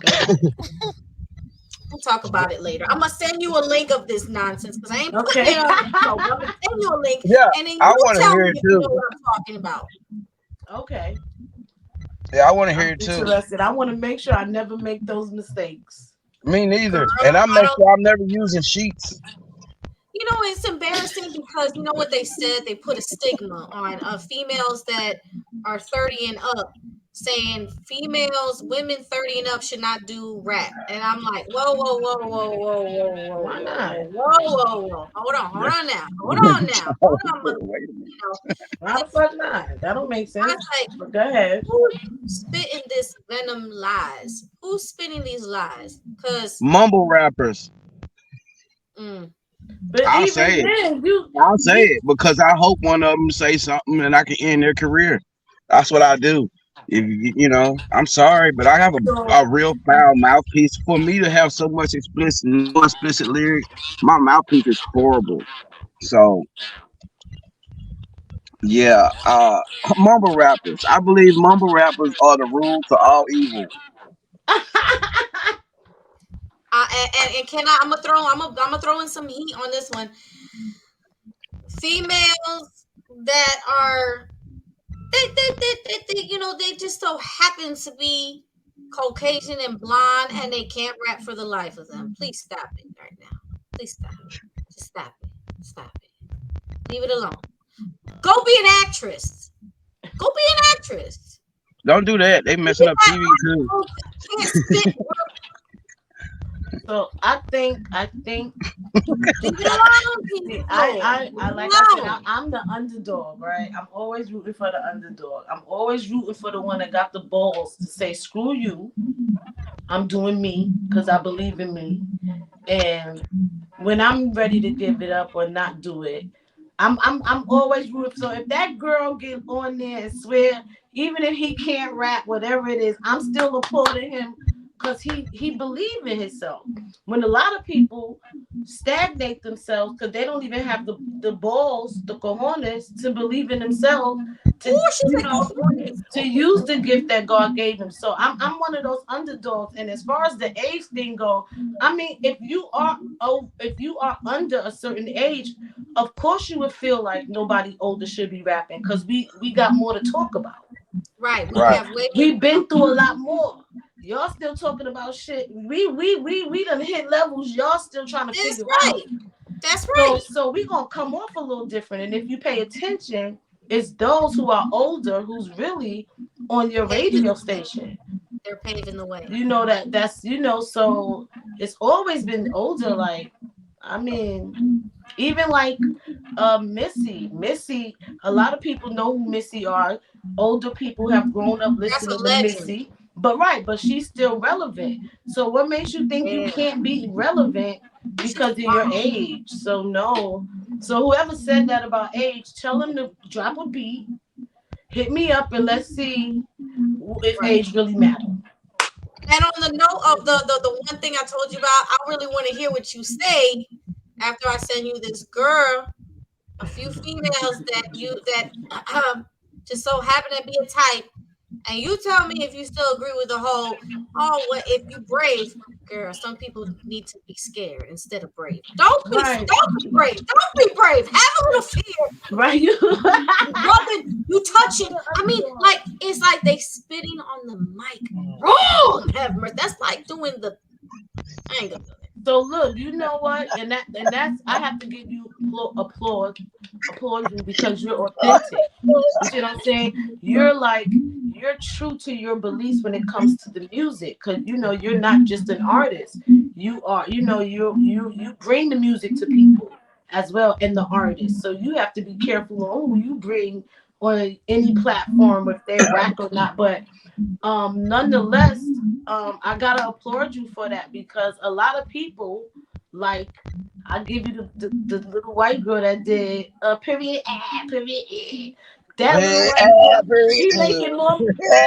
We'll talk about it later. I'm gonna send you a link of this nonsense because I ain't putting Okay. it on the show. I'm gonna send you a link, Yeah, and then I you want to tell hear me it if you know too. what I'm talking about. Okay. Yeah, I want to hear I'm it too. interested. I want to make sure I never make those mistakes. Me neither. Girl, And I I make don't. sure I'm never using sheets. You know, it's embarrassing because you know what they said? They put a stigma on females that are 30 and up, saying women 30 and up should not do rap. And I'm like, whoa. Why not? Hold on now. Hold on, mother. Wait a minute. You know, Why the fuck not? That don't make I was sense. like, But go ahead. who's spitting this venom lies? Who's spitting these lies? Because Mumble rappers. But I'll even say it. then, I'll say it because I hope one of them say something and I can end their career. That's what I do. If you know, I'm sorry, but I have a so real foul mouthpiece. For me to have so much no explicit lyrics, my mouthpiece is horrible. So yeah, mumble rappers. I believe mumble rappers are the rule to all evil. and can I'm gonna throw in some heat on this one. Females that are they you know they just so happen to be Caucasian and blonde and they can't rap for the life of them. Please stop it right now. Please stop. Just stop it. Stop it. Leave it alone. Go be an actress. Go be an actress. Don't do that. They messing up TV too. Can't spit. so I think Leave it alone. see, Jesus I Lord. like No. I said, I'm the underdog, right? I'm always rooting for the underdog. I'm always rooting for the one that got the balls to say, screw you. I'm doing me because I believe in me. And when I'm ready to give it up or not do it, I'm always rooting. So if that girl get on there and swear, even if he can't rap, whatever it is, I'm still applauding him because he believe in himself. When a lot of people stagnate themselves because they don't even have the balls, the cojones to believe in themselves to Ooh, she you said know cojones. to use the gift that God gave him. So I'm one of those underdogs. And as far as the age thing go, I mean, if you are under a certain age, of course you would feel like nobody older should be rapping because we got more to talk about. Right. We Right. have way. We've been through a lot more. Y'all still talking about shit. We done hit levels. Y'all still trying to That's figure out. right. That's right. So we gonna come off a little different. And if you pay attention, it's those who are older who's really on your radio station. They're paving the way. You know that's so it's always been older. Like, I mean, even like Missy, a lot of people know who Missy are. Older people have grown up That's a listening to legend. Missy. But she's still relevant. So what makes you think you Yeah. can't be relevant because of your age? So no. So whoever said that about age, tell them to drop a beat, hit me up, and let's see if Right. age really matters. And on the note of the one thing I told you about, I really want to hear what you say after I send you this girl, a few females that just so happen to be a type, and you tell me if you still agree with the whole, oh, what if you brave, girl? Some people need to be scared instead of brave. Don't be Right. brave. Don't be brave. Have a little fear. Right. You rubbing, you touching. I mean, like it's like they spitting on the mic. Wrong. Have mercy. That's like doing the. I ain't gonna do it. So look, you know what, and that's I have to give you applaud you because you're authentic. You see what I'm saying? You're true to your beliefs when it comes to the music, because you're not just an artist. You are, you bring the music to people as well, and the artist. So you have to be careful on who you bring on any platform, if they rap or not. But nonetheless, I gotta applaud you for that because a lot of people like I give you the little white girl that did period period. That little white girl, she making more.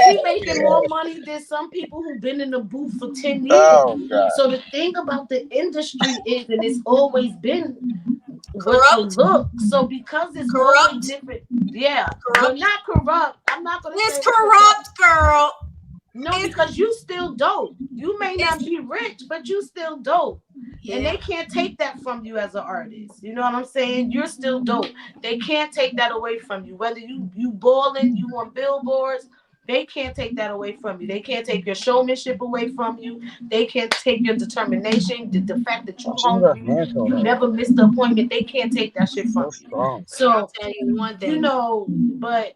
She making more money than some people who've been in the booth for 10 years. Oh God. So the thing about the industry is, and it's always been what you Corrupt, look. So because it's always corrupt, different, yeah. Well, corrupt. not corrupt. I'm not gonna It's say it's corrupt. corrupt, girl. No, It's because you still dope. You may it's not be rich, but you still dope. And yeah. they can't take that from you as an artist. You know what I'm saying? You're still dope. They can't take that away from you. Whether you balling, you on billboards, they can't take that away from you. They can't take your showmanship away from you. They can't take your determination, the fact that you She got hungry, hands on you her. never missed the appointment. They can't take that shit So from you. strong. I'll So, tell you one you thing. know, but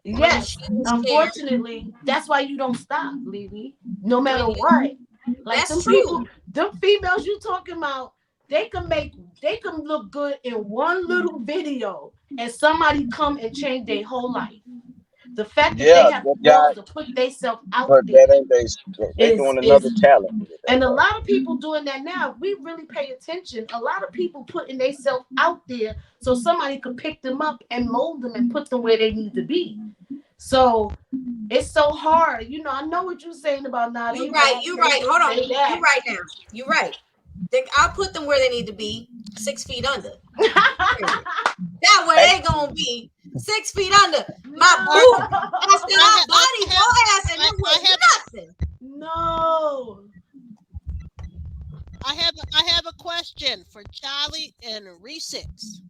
When yes, she was here, unfortunately, that's why you don't stop, Lily. No when matter you what. Like that's them people, true. them females you talking about, they can look good in one little video and somebody come and change their whole life. The fact that they Yeah, have that balls guy, to put themselves out but there that ain't they doing another is talent with it though, and a bro. lot of people doing that now. If we really pay attention, a lot of people putting themselves out there so somebody could pick them up and mold them and put them where they need to be. So it's so hard. You know, I know what you're saying about now. You They right, won't you say right. this, Hold on. say You that. right now. You right. I'll put them where they need to be, 6 feet under. Period. That way Hey, they gonna be 6 feet under. My All right, boot No. after I body have your ass, and I, it I was have nothing. No. I have a question for Charlie and Re6.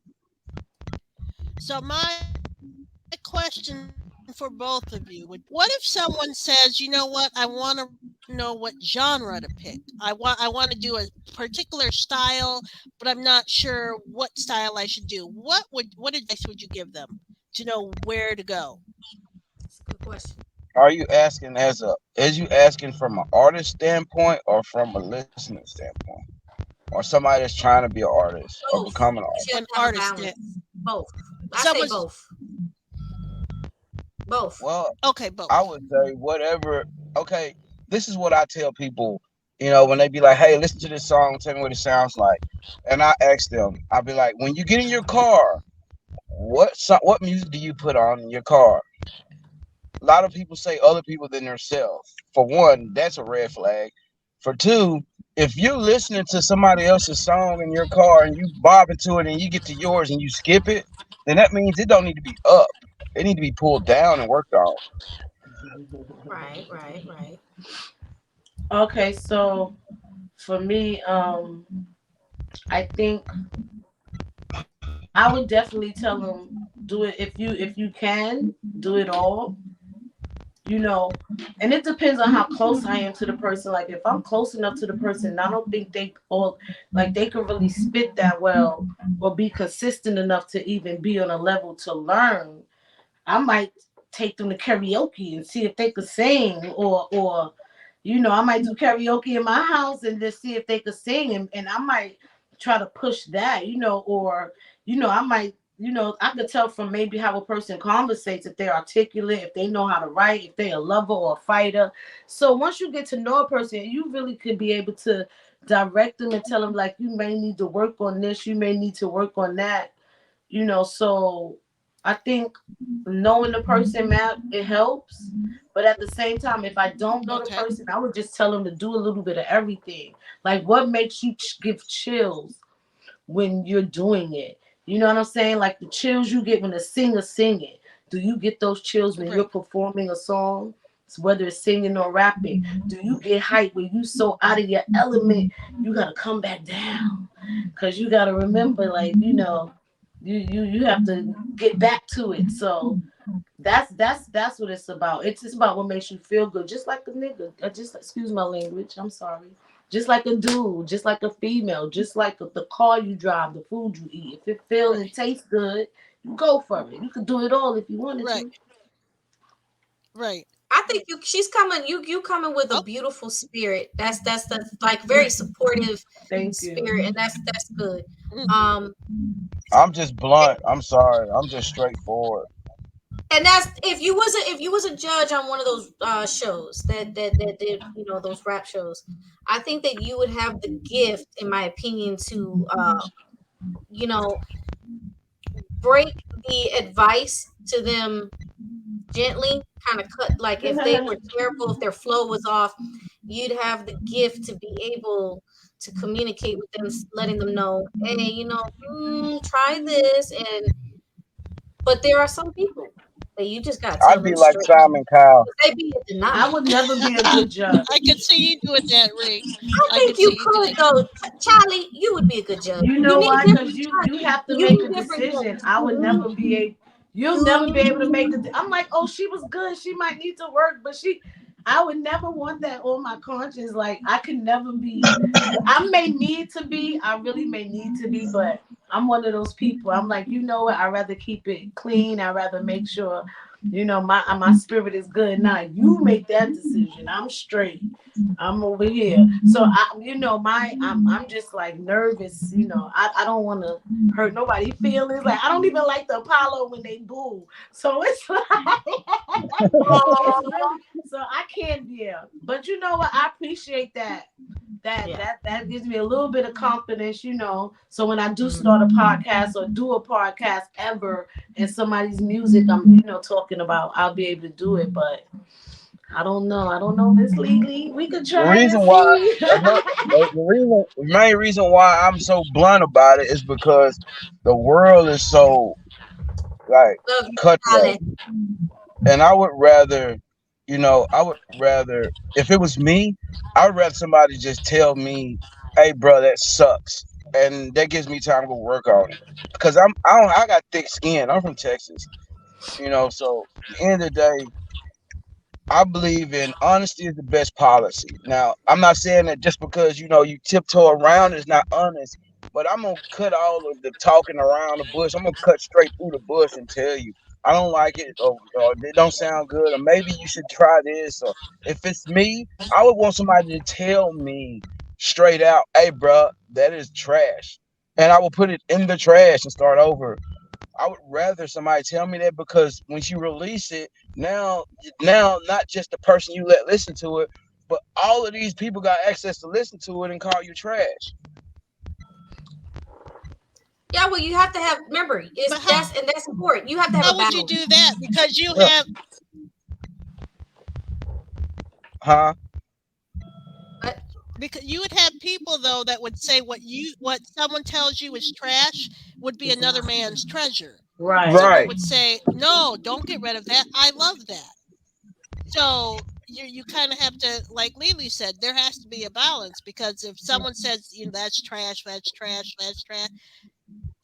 So my question for both of you would, what if someone says, you know what, I want to know what genre to pick. I want to do a particular style, but I'm not sure what style I should do. What advice would you give them to know where to go? That's a good question. are you asking is you asking from an artist standpoint or from a listener standpoint? Or somebody that's trying to be an artist or Both. become an Because you artist? have An to have a artist that balance. Both. I say someone's both. Both. Well, okay, I both. would say whatever. Okay, this is what I tell people. You know, when they be like, "Hey, listen to this song. Tell me what it sounds like," and I ask them, I'll be like, "When you get in your car, what music do you put on in your car?" A lot of people say other people than themselves. For one, that's a red flag. For two, if you're listening to somebody else's song in your car and you bob into it and you get to yours and you skip it, then that means it don't need to be up. It need to be pulled down and worked on. Right, right, right. Okay, so for me, I think I would definitely tell them do it if you can do it all. You know, and it depends on how close I am to the person. Like if I'm close enough to the person, I don't think they all like they can really spit that well or be consistent enough to even be on a level to learn. I might take them to karaoke and see if they could sing or you know, I might do karaoke in my house and just see if they could sing and I might try to push that, you know, or you know, I might you know, I could tell from maybe how a person conversates if they're articulate, if they know how to write, if they're a lover or a fighter. So once you get to know a person, you really could be able to direct them and tell them like you may need to work on this, you may need to work on that, you know. So I think knowing the person map it helps, but at the same time if I don't know the Okay. person I would just tell them to do a little bit of everything. Like what makes you give chills when you're doing it? You know what I'm saying? Like the chills you get when a singer singing, do you get those chills when you're Right. performing a song? Whether it's singing or rapping, do you get hyped when you so out of your element you gotta come back down? Because you gotta remember, like, you know, you have to get back to it. So that's what it's about. It's just about what makes you feel good. Just like a nigga. Just excuse my language. I'm sorry. Just like a dude, just like a female, just like the car you drive, the food you eat. If it feels and Right. tastes good, you go for it. You could do it all if you wanted Right. to. Right. I think she's coming, you coming with a Oh, beautiful spirit. That's like very supportive Thank you. spirit, and that's good. mhm. Um I'm just blunt. I'm sorry. I'm just straightforward. And that's if you was a judge on one of those shows that did those rap shows, I think that you would have the gift, in my opinion, to you know break the advice to them gently, kind of cut, like if they were terrible, if their flow was off, you'd have the gift to be able to communicate with them, letting them know, hey, try this. And but there are some people that you just gotta tell I'd them be like straight, Simon Cowell. 'cause they be in I denial. would never be a good judge. I could see you doing that, Ray. I I think could you see you could doing that. though, Charlie. You would be a good judge. You You know need why? Because different you judges. have to You make need a different decision. judges. I would never be a. You'll never be able to make a. I'm like, oh, she was good. She might need to work, but she. I would never want that on my conscience. Like I could never be. I may need to be. I really may need to be, but I'm one of those people. I'm like, you know what? I'd rather keep it clean. I'd rather make sure, my spirit is good. Now you make that decision. I'm straight. I'm over here. So I'm just like nervous. I don't want to hurt nobody feelings. Like I don't even like the Apollo when they boo. So it's like it's really so I can't, yeah. But you know what? I appreciate that. That Yeah. that gives me a little bit of confidence. So when I do start a podcast or do a podcast ever and somebody's music I'm talking about, I'll be able to do it. But I don't know. I don't know, Miss Lily. We could The try reason and why, see. the main reason why I'm so blunt about it is because the world is so like Love you, cutthroat, Charlie. and I would rather, if it was me, I would rather somebody just tell me, "Hey, bro, that sucks," and that gives me time to work on it. Because I got thick skin. I'm from Texas, So at the end of the day, I believe in honesty is the best policy. Now, I'm not saying that just because you tiptoe around is not honest, but I'm gonna cut all of the talking around the bush. I'm gonna cut straight through the bush and tell you I don't like it, or it don't sound good, or maybe you should try this. Or if it's me, I would want somebody to tell me straight out, "Hey, bro, that is trash," and I will put it in the trash and start over. I would rather somebody tell me that, because when you release it, now not just the person you let listen to it, but all of these people got access to listen to it and call you trash. Yeah, well, you have to have. Remember, But that's important. You have to have a how would you balance. do that? Because you Yeah. have Huh? But because you would have people though that would say what someone tells you is trash would be another man's treasure. Right. Someone Right. would say, "No, don't get rid of that. I love that." So you kind of have to, like Lily said, there has to be a balance, because if someone says, that's trash, that's trash, that's trash,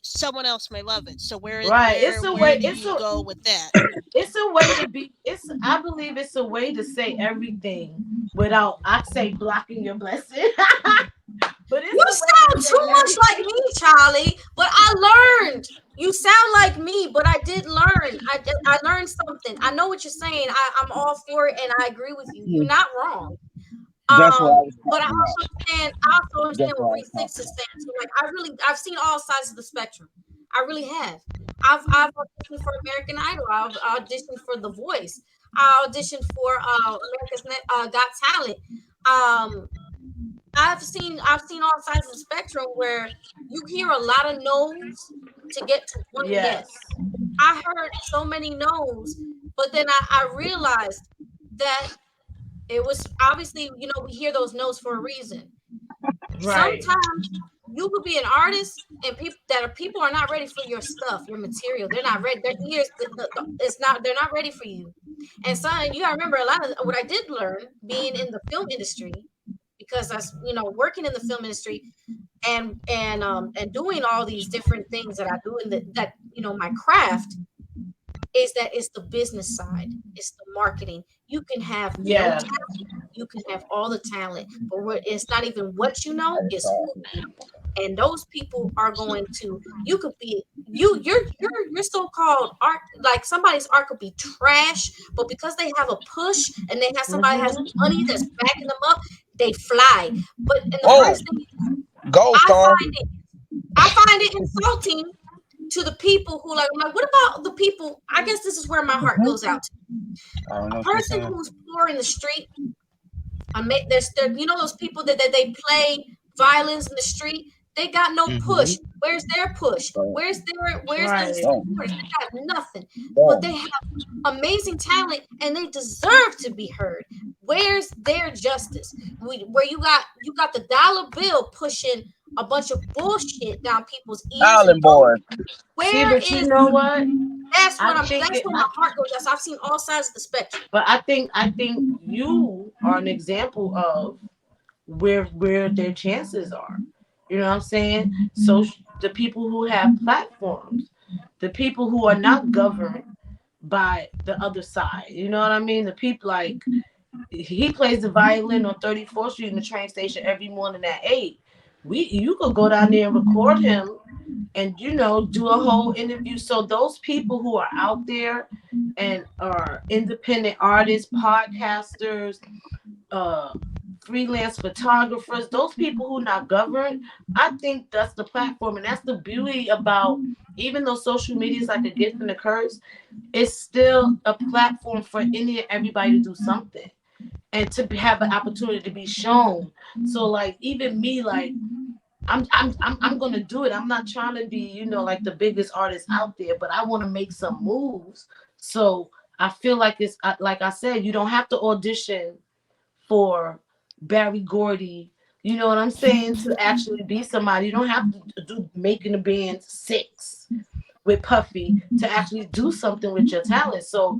someone else may love it. So where Right. where It's a where way. do you go with that? It's a way to be. I believe it's a way to say everything without, I say, blocking your blessing. But you it's a way to sound say too much like everything. me, Charlie. But I learned. You sound like me, but I did learn. I learned something. I know what you're saying. I'm all for it, and I agree with you. You're not wrong. That's what I was But talking about. I also understand That's what what I was Re6 talking is saying too. Like I've seen all sides of the spectrum. I really have. I've auditioned for American Idol. I've auditioned for The Voice. I auditioned for Got Talent. Um, I've seen all sides of the spectrum where you hear a lot of no's to get to one yes. Yes. I heard so many no's, but then I realized that it was obviously, we hear those no's for a reason. Right. Sometimes you could be an artist and people are not ready for your stuff, your material. They're not ready. Their ears, it's not. They're not ready for you. And so you gotta remember a lot of what I did learn being in the film industry, because I, working in the film industry and doing all these different things that I do in that my craft is that it's the business side, it's the marketing. You can have no Yeah. talent, you can have all the talent, but it's not even what you know, it's who you know. And those people are going to, you could be your so-called art, like somebody's art could be trash, but because they have a push and they have somebody has money that's backing them up, they fly. But and the about. first thing Whoa, Gold I Star. find it I find it insulting to the people who like, I'm like, what about the people? I guess this is where my heart goes out to. I don't know A what you're person saying. who's poor in the street. There's you know those people that they play violins in the street. They got no push. Mm-hmm. Where's their push? Right. Where's the Right. supporters? They got nothing. But Boom. they have amazing talent and they deserve to be heard. Where's their justice? Where you got the dollar bill pushing a bunch of bullshit down people's ears and Island boy. See, where but you is know what? that's I what I'm think that's it. where my heart goes. That's I've seen all sides of the spectrum. But I think you are an example of where their chances are. You know what I'm saying? So the people who have platforms, the people who are not governed by the other side. You know what I mean? The people like he plays the violin on 34th Street in the train station every morning at 8. You could go down there and record him and do a whole interview. So those people who are out there and are independent artists, podcasters, uh freelance photographers, those people who not governed, I think that's the platform. And that's the beauty about, even though social media is like a gift and a curse, it's still a platform for any and everybody to do something and to have an opportunity to be shown. So like even me, like I'm gonna do it. I'm not trying to be, like the biggest artist out there, but I want to make some moves. So I feel like it's like I said, you don't have to audition for Barry Gordy. You know what I'm saying? To actually be somebody, you don't have to do Making the Band 6 with Puffy to actually do something with your talent. So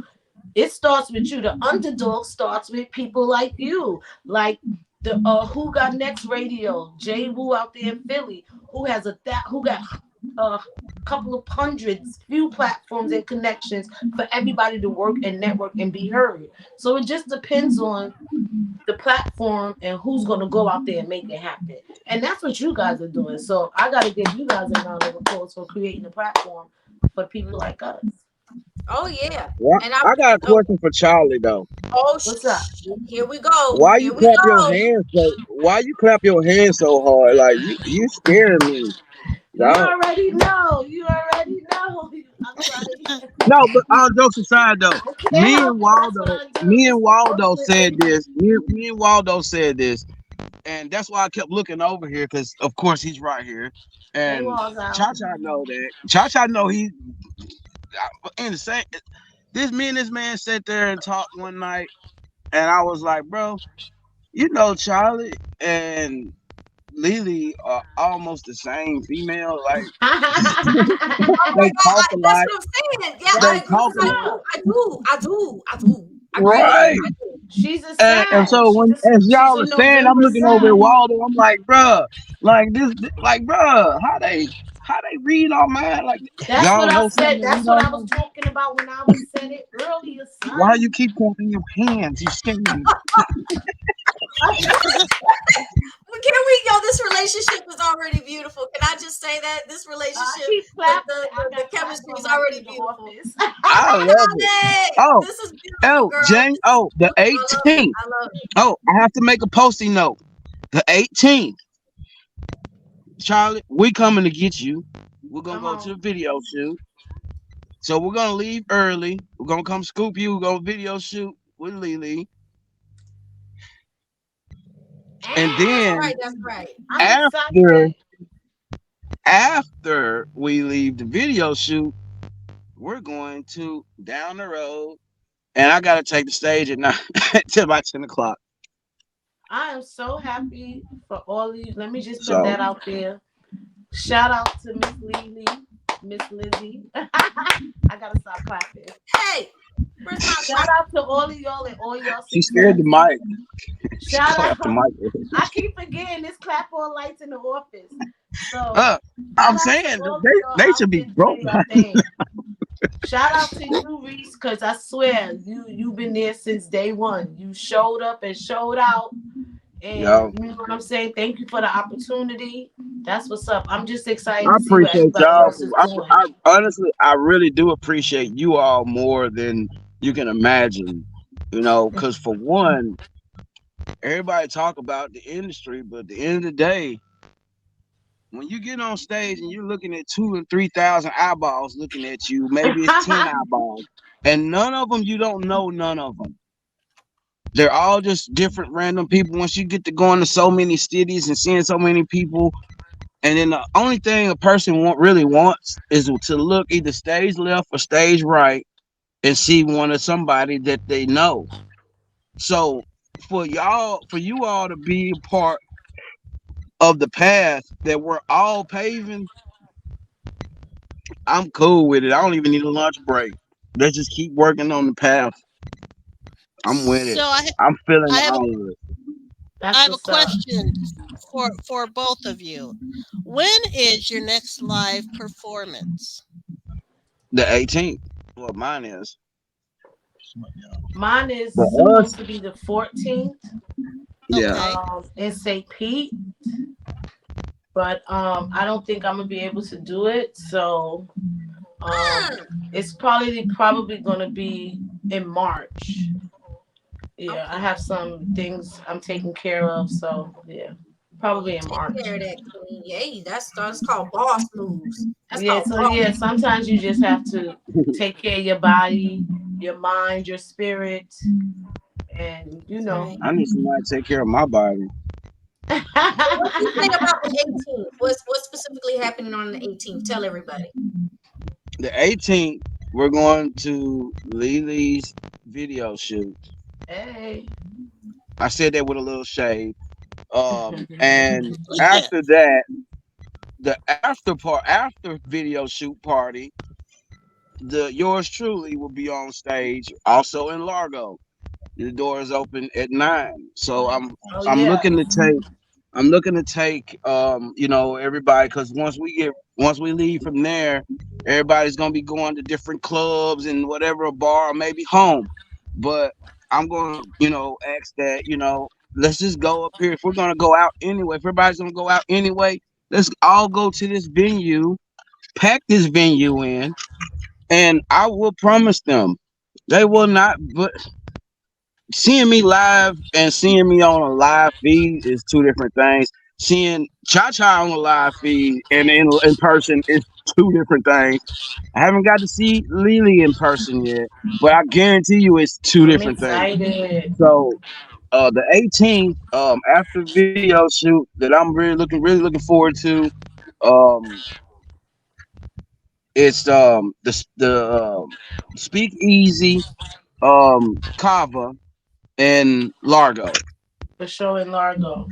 it starts with you. The underdog starts with people like you, like the Who Got Next Radio, Jay Wu out there in Philly, who got a couple of hundreds, few platforms and connections for everybody to work and network and be heard. So it just depends on the platform and who's going to go out there and make it happen. And that's what you guys are doing. So I got to give you guys a round of applause for creating a platform for people like us. Oh yeah. Well, And I got a question for Charlie though. What's up? here we go. Why you Here we clap your go. hands so? Why you clap your hands so hard? Like you scaring me. You Dog. already know. You already know. I'm trying to. No, but all jokes aside though, I can't help it. That's what I do. Me It's and the Waldo Brooklyn said baby. this. Me and Waldo said this, and that's why I kept looking over here because, of course, he's right here, Hey, and Walls out. Cha Cha know that. Cha Cha know he in the same. This me and this man sat there and talked one night, and I was like, bro, Charlie and Lily are almost the same female. Like Oh my they God, talk a that's lot. what I'm saying. Yeah, They I That's agree what's talk because a I lot. do. up. I do. I do. I do. I agree. Right. I do. She's a And Sag. so when as She's y'all a are saying, I'm November looking over at Sag. Waldo. I'm like, bruh, like like, bruh, how they read our mind? Like, That's what y'all I know said. something that we That's what don't I was know. talking about when I was said it earlier, Why son. you keep clapping your hands? You scaring me. Can we go? This relationship is already beautiful. Can I just say that this I relationship, keep clapping. I the got chemistry clapper is lights already in the beautiful. office. I I love got it. it. Oh, This is beautiful, oh, girl. Jane. This is Oh, the beautiful. I love it. 18th. I love it. Oh, I have to make a posting note. The 18th, Charlie, we coming to get you. We're gonna Come go to the on. video shoot. So we're gonna leave early. We're gonna come scoop you. We're gonna video shoot with Lily. And That's Ah, then right. That's right. I'm after excited. after we leave the video shoot, we're going to down the road, and I gotta take the stage at 9 till about 10 o'clock. I am so happy for all of you. Let me just put So that out there. Shout out to Miss Lily, Miss Lizzie. I gotta stop clapping. Hey, where's my Shout out to all of y'all and all y'all she scared success. the mic. She Shout clapped the out. mic. I keep forgetting this clap all lights in the office. So Uh, shout I'm out to saying all of y'all they out should be there broke. doing your thing. Shout out to you, Reese, because I swear you've been there since day one. You showed up and showed out. And Yo, you know what I'm saying? Thank you for the opportunity. That's what's up. I'm just excited I to see what appreciate everybody y'all. else is I, doing. I honestly, I really do appreciate you all more than you can imagine. Because for one, everybody talk about the industry, but at the end of the day, when you get on stage and you're looking at 2 and 3 thousand eyeballs looking at you, maybe it's 10 eyeballs, and none of them you don't know. None of them. They're all just different random people. Once you get to going to so many cities and seeing so many people, and then the only thing a person really wants is to look either stage left or stage right and see one of somebody that they know. So for you all to be a part of the path that we're all paving, I'm cool with it. I don't even need a lunch break. Let's just keep working on the path. I'm with So it. I'm feeling I have a all of it. I That's have a what's up. question for both of you. When is your next live performance? The 18th. Well, mine is. Mine is For us, supposed to be the 14th, yeah. Okay. in St. Pete, but I don't think I'm gonna be able to do it. So um, it's probably gonna be in March. Yeah, I Okay. have some things I'm taking care of, so yeah, Oh yeah, probably in take care March. of that, Queen. Yay, that's called boss moves. That's Yeah, called so boss. yeah, sometimes you just have to take care of your body, your mind, your spirit, and That's right. I need somebody to take care of my body. What do you think about the 18th? What's specifically happening on the 18th? Tell everybody. The 18th, we're going to Lily's video shoot. Hey. I said that with a little shade. And after that, the after video shoot party, the yours truly will be on stage, also in Largo. The door is open at 9. So Oh I'm yeah. looking to take everybody, because once we leave from there, everybody's gonna be going to different clubs and whatever, a bar or maybe home. But I'm gonna, ask that, let's just go up here. If we're gonna go out anyway, if everybody's gonna go out anyway, let's all go to this venue, pack this venue in, and I will promise them they will not. But seeing me live and seeing me on a live feed is two different things. Seeing Cha Cha on a live feed and in person is two different things. I haven't got to see Lily in person yet, but I guarantee you it's two I'm different things. excited. So the 18th, after video shoot that I'm really looking forward to, um, it's the Speak Easy Kava in Largo. For sure in Largo.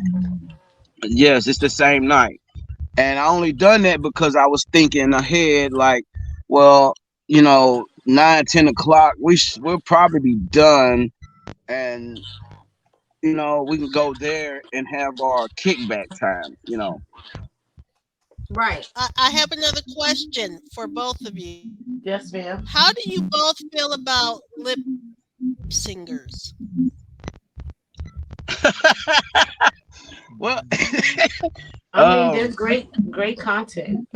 Yes, it's the same night. And I only done that because I was thinking ahead, like, well, 9, 10 o'clock, we'll probably be done, and we can go there and have our kickback time. Right. I have another question for both of you. Yes, ma'am. How do you both feel about lip singers? Well, I mean, um, there's great content.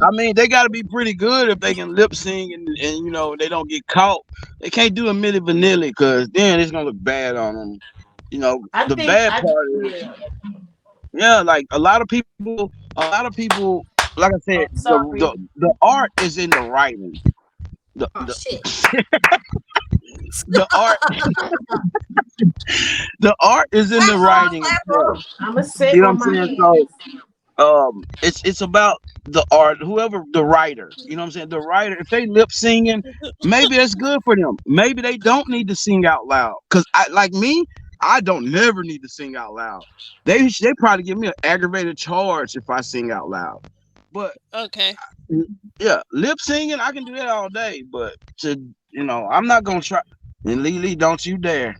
I mean, they got to be pretty good if they can lip sing and they don't get caught. They can't do a Milli Vanilli, because then it's gonna look bad on them. I The think bad I part is, yeah. yeah, like a lot of people, like I said, Oh, sorry. the art is in the writing. The Oh the shit. the art the art is in the Clap off, writing clap itself. off. I'ma You sit know what I'm on my saying? hands. So it's about the art, whoever the writer, I'm saying, the writer, if they lip singing, maybe that's good for them. Maybe they don't need to sing out loud, because I, like me, I don't never need to sing out loud. They probably give me an aggravated charge if I sing out loud. But Okay. yeah, lip singing, I can do that all day, but I'm not gonna try. And Lily, don't you dare.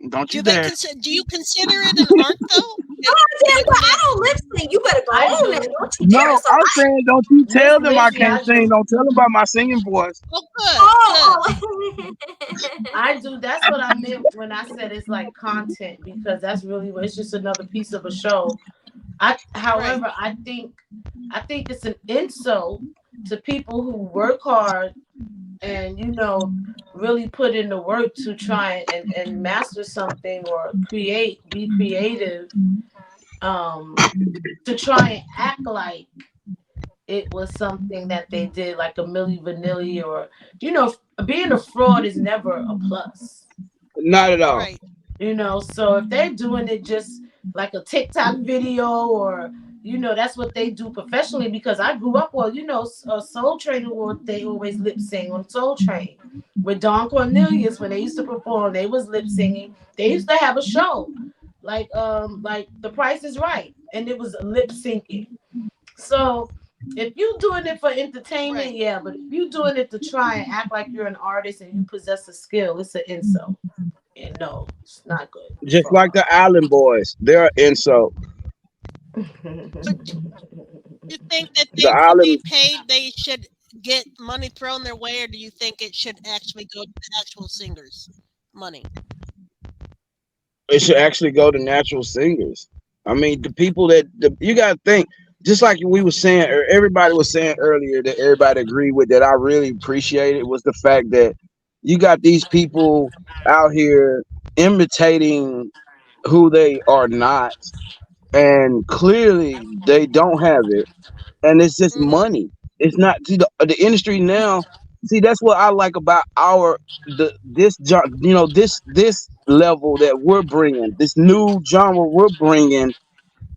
Do you consider it an art though? No, I did, Lip but I sync? don't lip sync. You better go I on that. do. Don't you dare. No, It's a I'm lot. saying, don't you tell them I Lizzie, can't I sing. do. Don't tell them about my singing voice. Oh, good, good. Oh. I do. That's what I meant when I said it's like content, because that's really what it's just another piece of a show. Right. However, I think it's an insult to people who work hard and really put in the work to try and master something or be creative, to try and act like it was something that they did like a Milli Vanilli or being a fraud is never a plus. Not at all. Right. So if they're doing it just like a TikTok video or that's what they do professionally because I grew up on Soul Train or they always lip sing on Soul Train with Don Cornelius when they used to perform they was lip singing. They used to have a show like The Price is Right and it was lip syncing. So if you doing it for entertainment, Right. yeah, but if you doing it to try and act like you're an artist and you possess a skill, it's an insult. And no, it's not good. It's Just like fraud. the Island Boys, they're an insult. So you think that The they should be Island, paid? They should get money thrown their way, or do you think it should actually go to the actual singers' money? it should actually go to natural singers. I mean, the people you got to think, just like we were saying, or everybody was saying earlier that everybody agreed with that I really appreciated was the fact that you got these people out here imitating who they are not, and clearly they don't have it, and it's just Hmm. money. It's not see the industry now. See, that's what I like about our this level that we're bringing, this new genre we're bringing,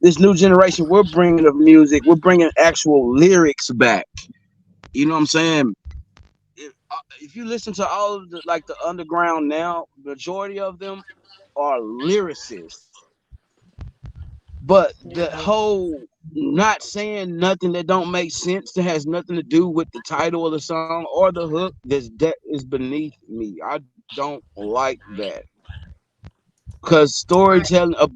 this new generation we're bringing of music. We're bringing actual lyrics back. You know what I'm saying? If you listen to all of the underground now, majority of them are lyricists. But the Yeah. whole not saying nothing that don't make sense that has nothing to do with the title of the song or the hook, that is beneath me. I don't like that because Right. storytelling of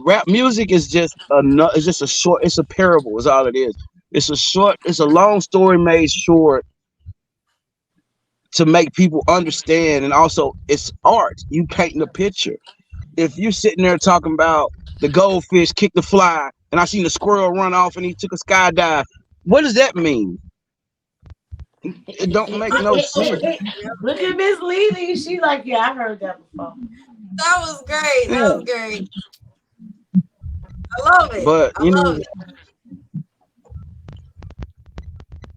rap music is just it's just a short. It's a parable. Is all it is. It's a long story made short to make people understand, and also it's art. You painting a picture. If you're sitting there talking about the goldfish kicked the fly and I seen the squirrel run off and he took a skydive, what does that mean? It don't make no sense. Look at Miss Lily. She like, yeah, I heard that before. That was great. That Yeah. was great. I love it. But I love it.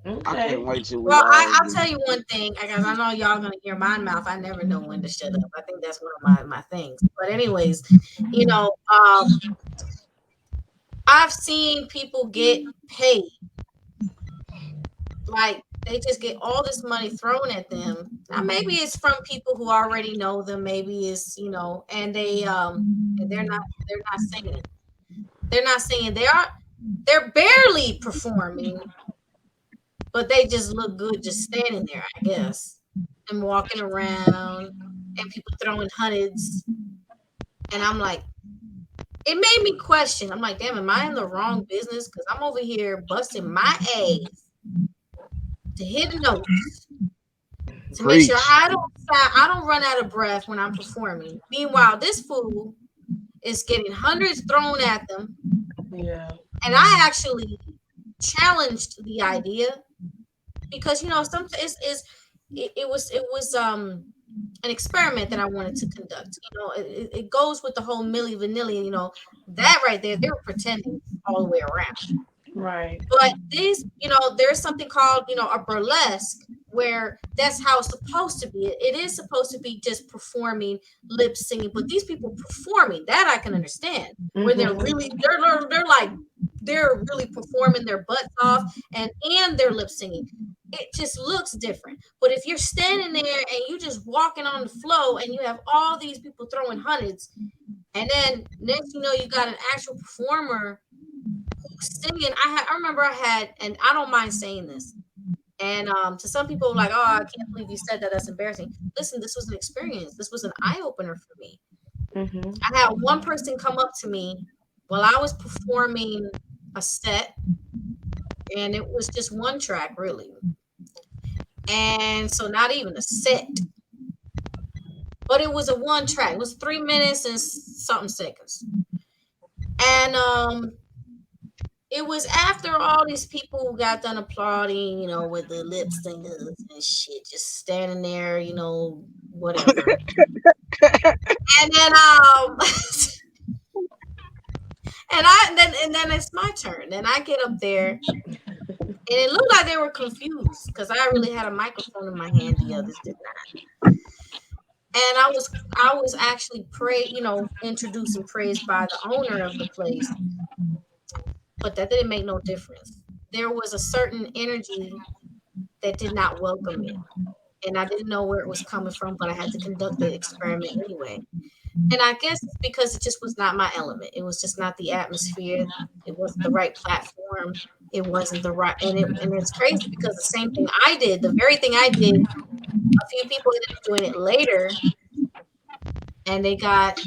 I can't Okay. wait till we Well, all I'll get. tell you one thing, because I know y'all gonna hear my mouth. I never know when to shut up. I think that's one of my things. But anyways, you know, I've seen people get paid. Like they just get all this money thrown at them. Now maybe it's from people who already know them. Maybe it's and they're not singing. They're not singing. They're barely performing, but they just look good just standing there, I guess, and walking around, and people throwing hundreds. And I'm like, it made me question. I'm like, damn, am I in the wrong business? Because I'm over here busting my ass to hit notes to make sure Preach. I don't run out of breath when I'm performing. Meanwhile, this fool is getting hundreds thrown at them, Yeah. and I actually challenged the idea because some it was an experiment that I wanted to conduct. It goes with the whole Milli Vanilli. That right there, they were pretending all the way around. Right. But there's something called, a burlesque where that's how it's supposed to be. It is supposed to be just performing, lip singing, but these people performing that I can understand when they're Mm-hmm. really they're really performing their butts off and they're lip singing. It just looks different. But if you're standing there and you just walking on the flow and you have all these people throwing hundreds, and then next you got an actual performer singing. I remember I had, and I don't mind saying this. And to some people, like, oh, I can't believe you said that. That's embarrassing. Listen, this was an experience. This was an eye opener for me. Mm-hmm. I had one person come up to me while I was performing a set, and it was just one track, really. And so, not even a set, but it was a one track. It was 3 minutes and something seconds. And it was after all these people got done applauding, with the lip singers and shit, just standing there, whatever. And then then it's my turn. And I get up there, and it looked like they were confused because I really had a microphone in my hand. The others did not. And I was actually introduced and praised by the owner of the place, but that didn't make no difference. There was a certain energy that did not welcome me, and I didn't know where it was coming from, but I had to conduct the experiment anyway. And I guess it's because it just was not my element. It was just not the atmosphere. It wasn't the right platform. It wasn't the right, and it's crazy because the same thing I did, the very thing I did, a few people ended up doing it later, and they got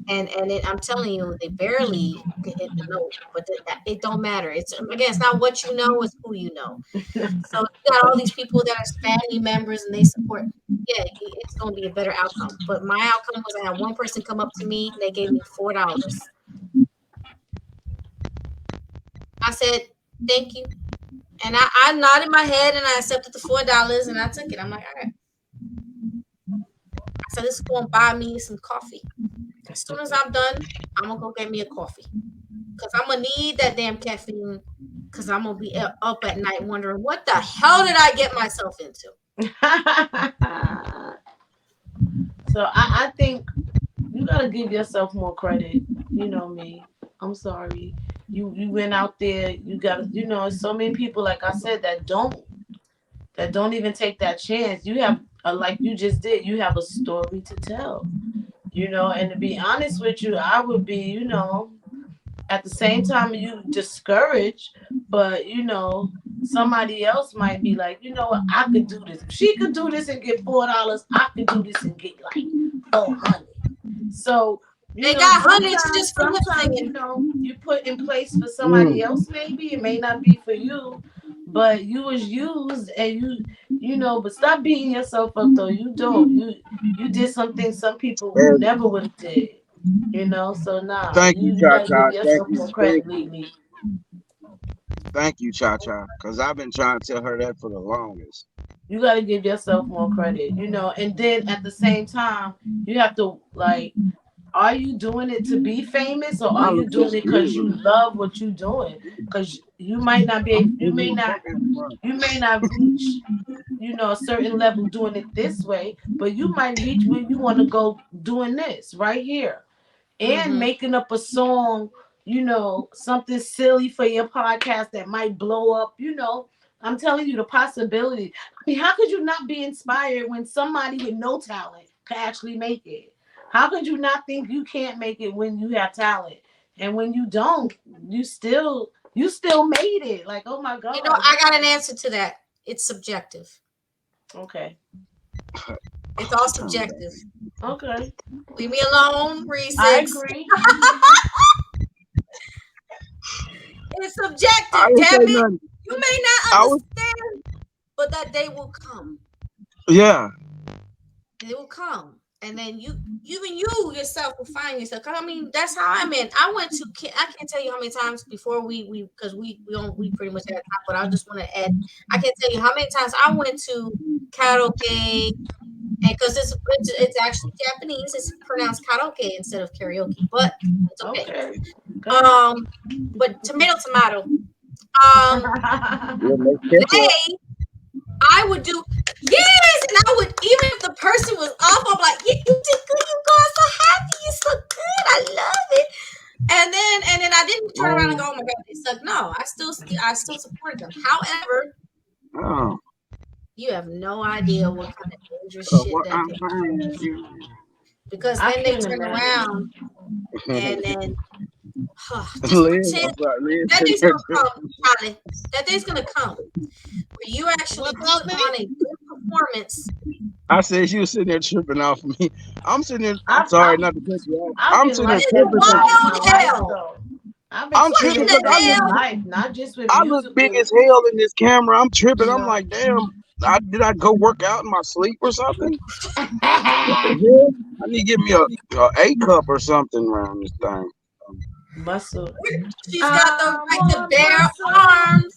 I'm telling you, they barely hit the note, but it don't matter. It's again, it's not what you know, it's who you know. So you got all these people that are family members and they support. Yeah, it's going to be a better outcome. But my outcome was I had one person come up to me and they gave me $4. I said thank you, and I nodded my head and I accepted the $4 and I took it. I'm like, all right. I said, this is going to buy me some coffee. As soon as I'm done, I'm going to go get me a coffee. Because I'm going to need that damn caffeine. Because I'm going to be up at night wondering, what the hell did I get myself into? So I think you got to give yourself more credit. You know me. I'm sorry. You went out there. You got to, so many people, like I said, that don't even take that chance. You have, like you just did, you have a story to tell. And to be honest with you, I would be, at the same time you discouraged, but somebody else might be like, what, I could do this. If she could do this and get $4, I could do this and get like 400. So they got hundreds just for lip singing. You put in place for somebody else, maybe it may not be for you, but you was used, and but stop beating yourself up though. You did something some people never would have did. So nah. Thank you, Cha Cha. Yourself more credit, Lee. Thank you, Cha Cha, because I've been trying to tell her that for the longest. You got to give yourself more credit, and then at the same time, you have to are you doing it to be famous, or are you doing it because you love what you're doing? Because you may not reach, a certain level doing it this way, but you might reach where you want to go doing this right here, and making up a song, something silly for your podcast that might blow up. I'm telling you the possibility. I mean, how could you not be inspired when somebody with no talent can actually make it? How could you not think you can't make it when you have talent? And when you don't, you still made it. Like, oh my God. I got an answer to that. It's subjective. Okay. It's all subjective. Okay. Leave me alone, Re6. I agree. It's subjective, damn it. You may not understand, but that day will come. Yeah. It will come. And then you yourself will find yourself. Cause I mean, that's how I'm in. I can't tell you how many times before we pretty much had time, but I just want to add, I can't tell you how many times I went to karaoke, and because it's actually Japanese, it's pronounced karaoke instead of karaoke, but it's okay. But tomato. Today I would do and I would, even if the person was off, I'm like, yeah, you did good, you guys so happy, you so good, I love it. And then I didn't turn around and go, oh my God, they suck. No, I still support them. However, you have no idea what kind of dangerous shit that they do. Because then they turn around and then just pretend that day's gonna come, Charlie. That day's gonna come where you actually put on a good performance. I said you was sitting there tripping off of me. I'm sitting there. I'm sorry not to cut you off. I'm sitting there tripping. I'm tripping because not just with I look big as hell in this camera. I'm tripping. I'm like, damn. Did I go work out in my sleep or something? What the hell? I need to get me a A cup or something around this thing. Muscle. She's got the right to bare arms.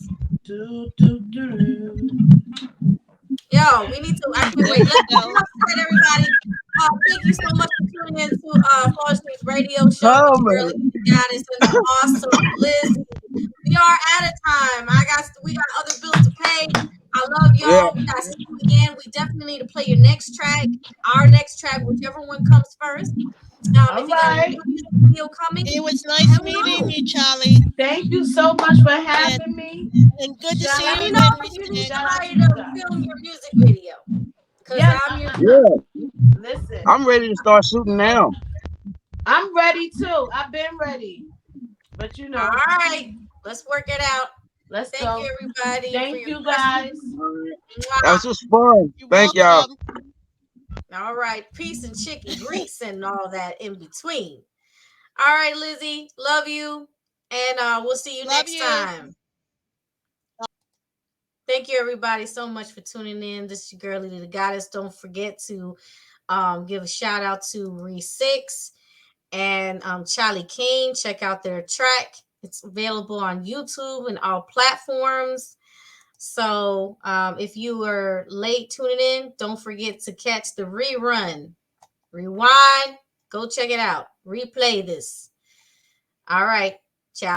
Yo, we need to. I can't wait. Let's get everybody. Thank you so much for tuning tuning in to Flawless Dreams Radio Show with Oh your girl, man. the goddess, and the awesome Lizzie. We are out of time. We got other bills to pay. I love Yeah. y'all. We got to see you again. We definitely need to play your next track, our next track, whichever one comes first. All If you got a right. new music video coming, It was let nice me meeting know. you, Charlie, Thank you so much for and having me. good to Shout see Let out you me to know again, if you need Reset. shout out somebody to you to guys. film your music video, because Yes, I'm your girl. Yeah. listen. I'm ready to start shooting now. I'm ready too. I've been ready. But All right, let's work it out. let's Thank you, go. everybody, for Thank your you questions. guys. That Mwah. was just fun. You're Thank y'all. welcome. All right, peace and chicken grease and all that in between. All right, Lizzie, love you, and we'll see you Love next you. time. Thank you, everybody, so much for tuning in. This is your girl, Lily the Goddess. Don't forget to give a shout out to Re6 and Chale Cane. Check out their track. It's available on YouTube and all platforms. So if you were late tuning in, don't forget to catch the rerun. Rewind, go check it out. Replay this. All right. Ciao.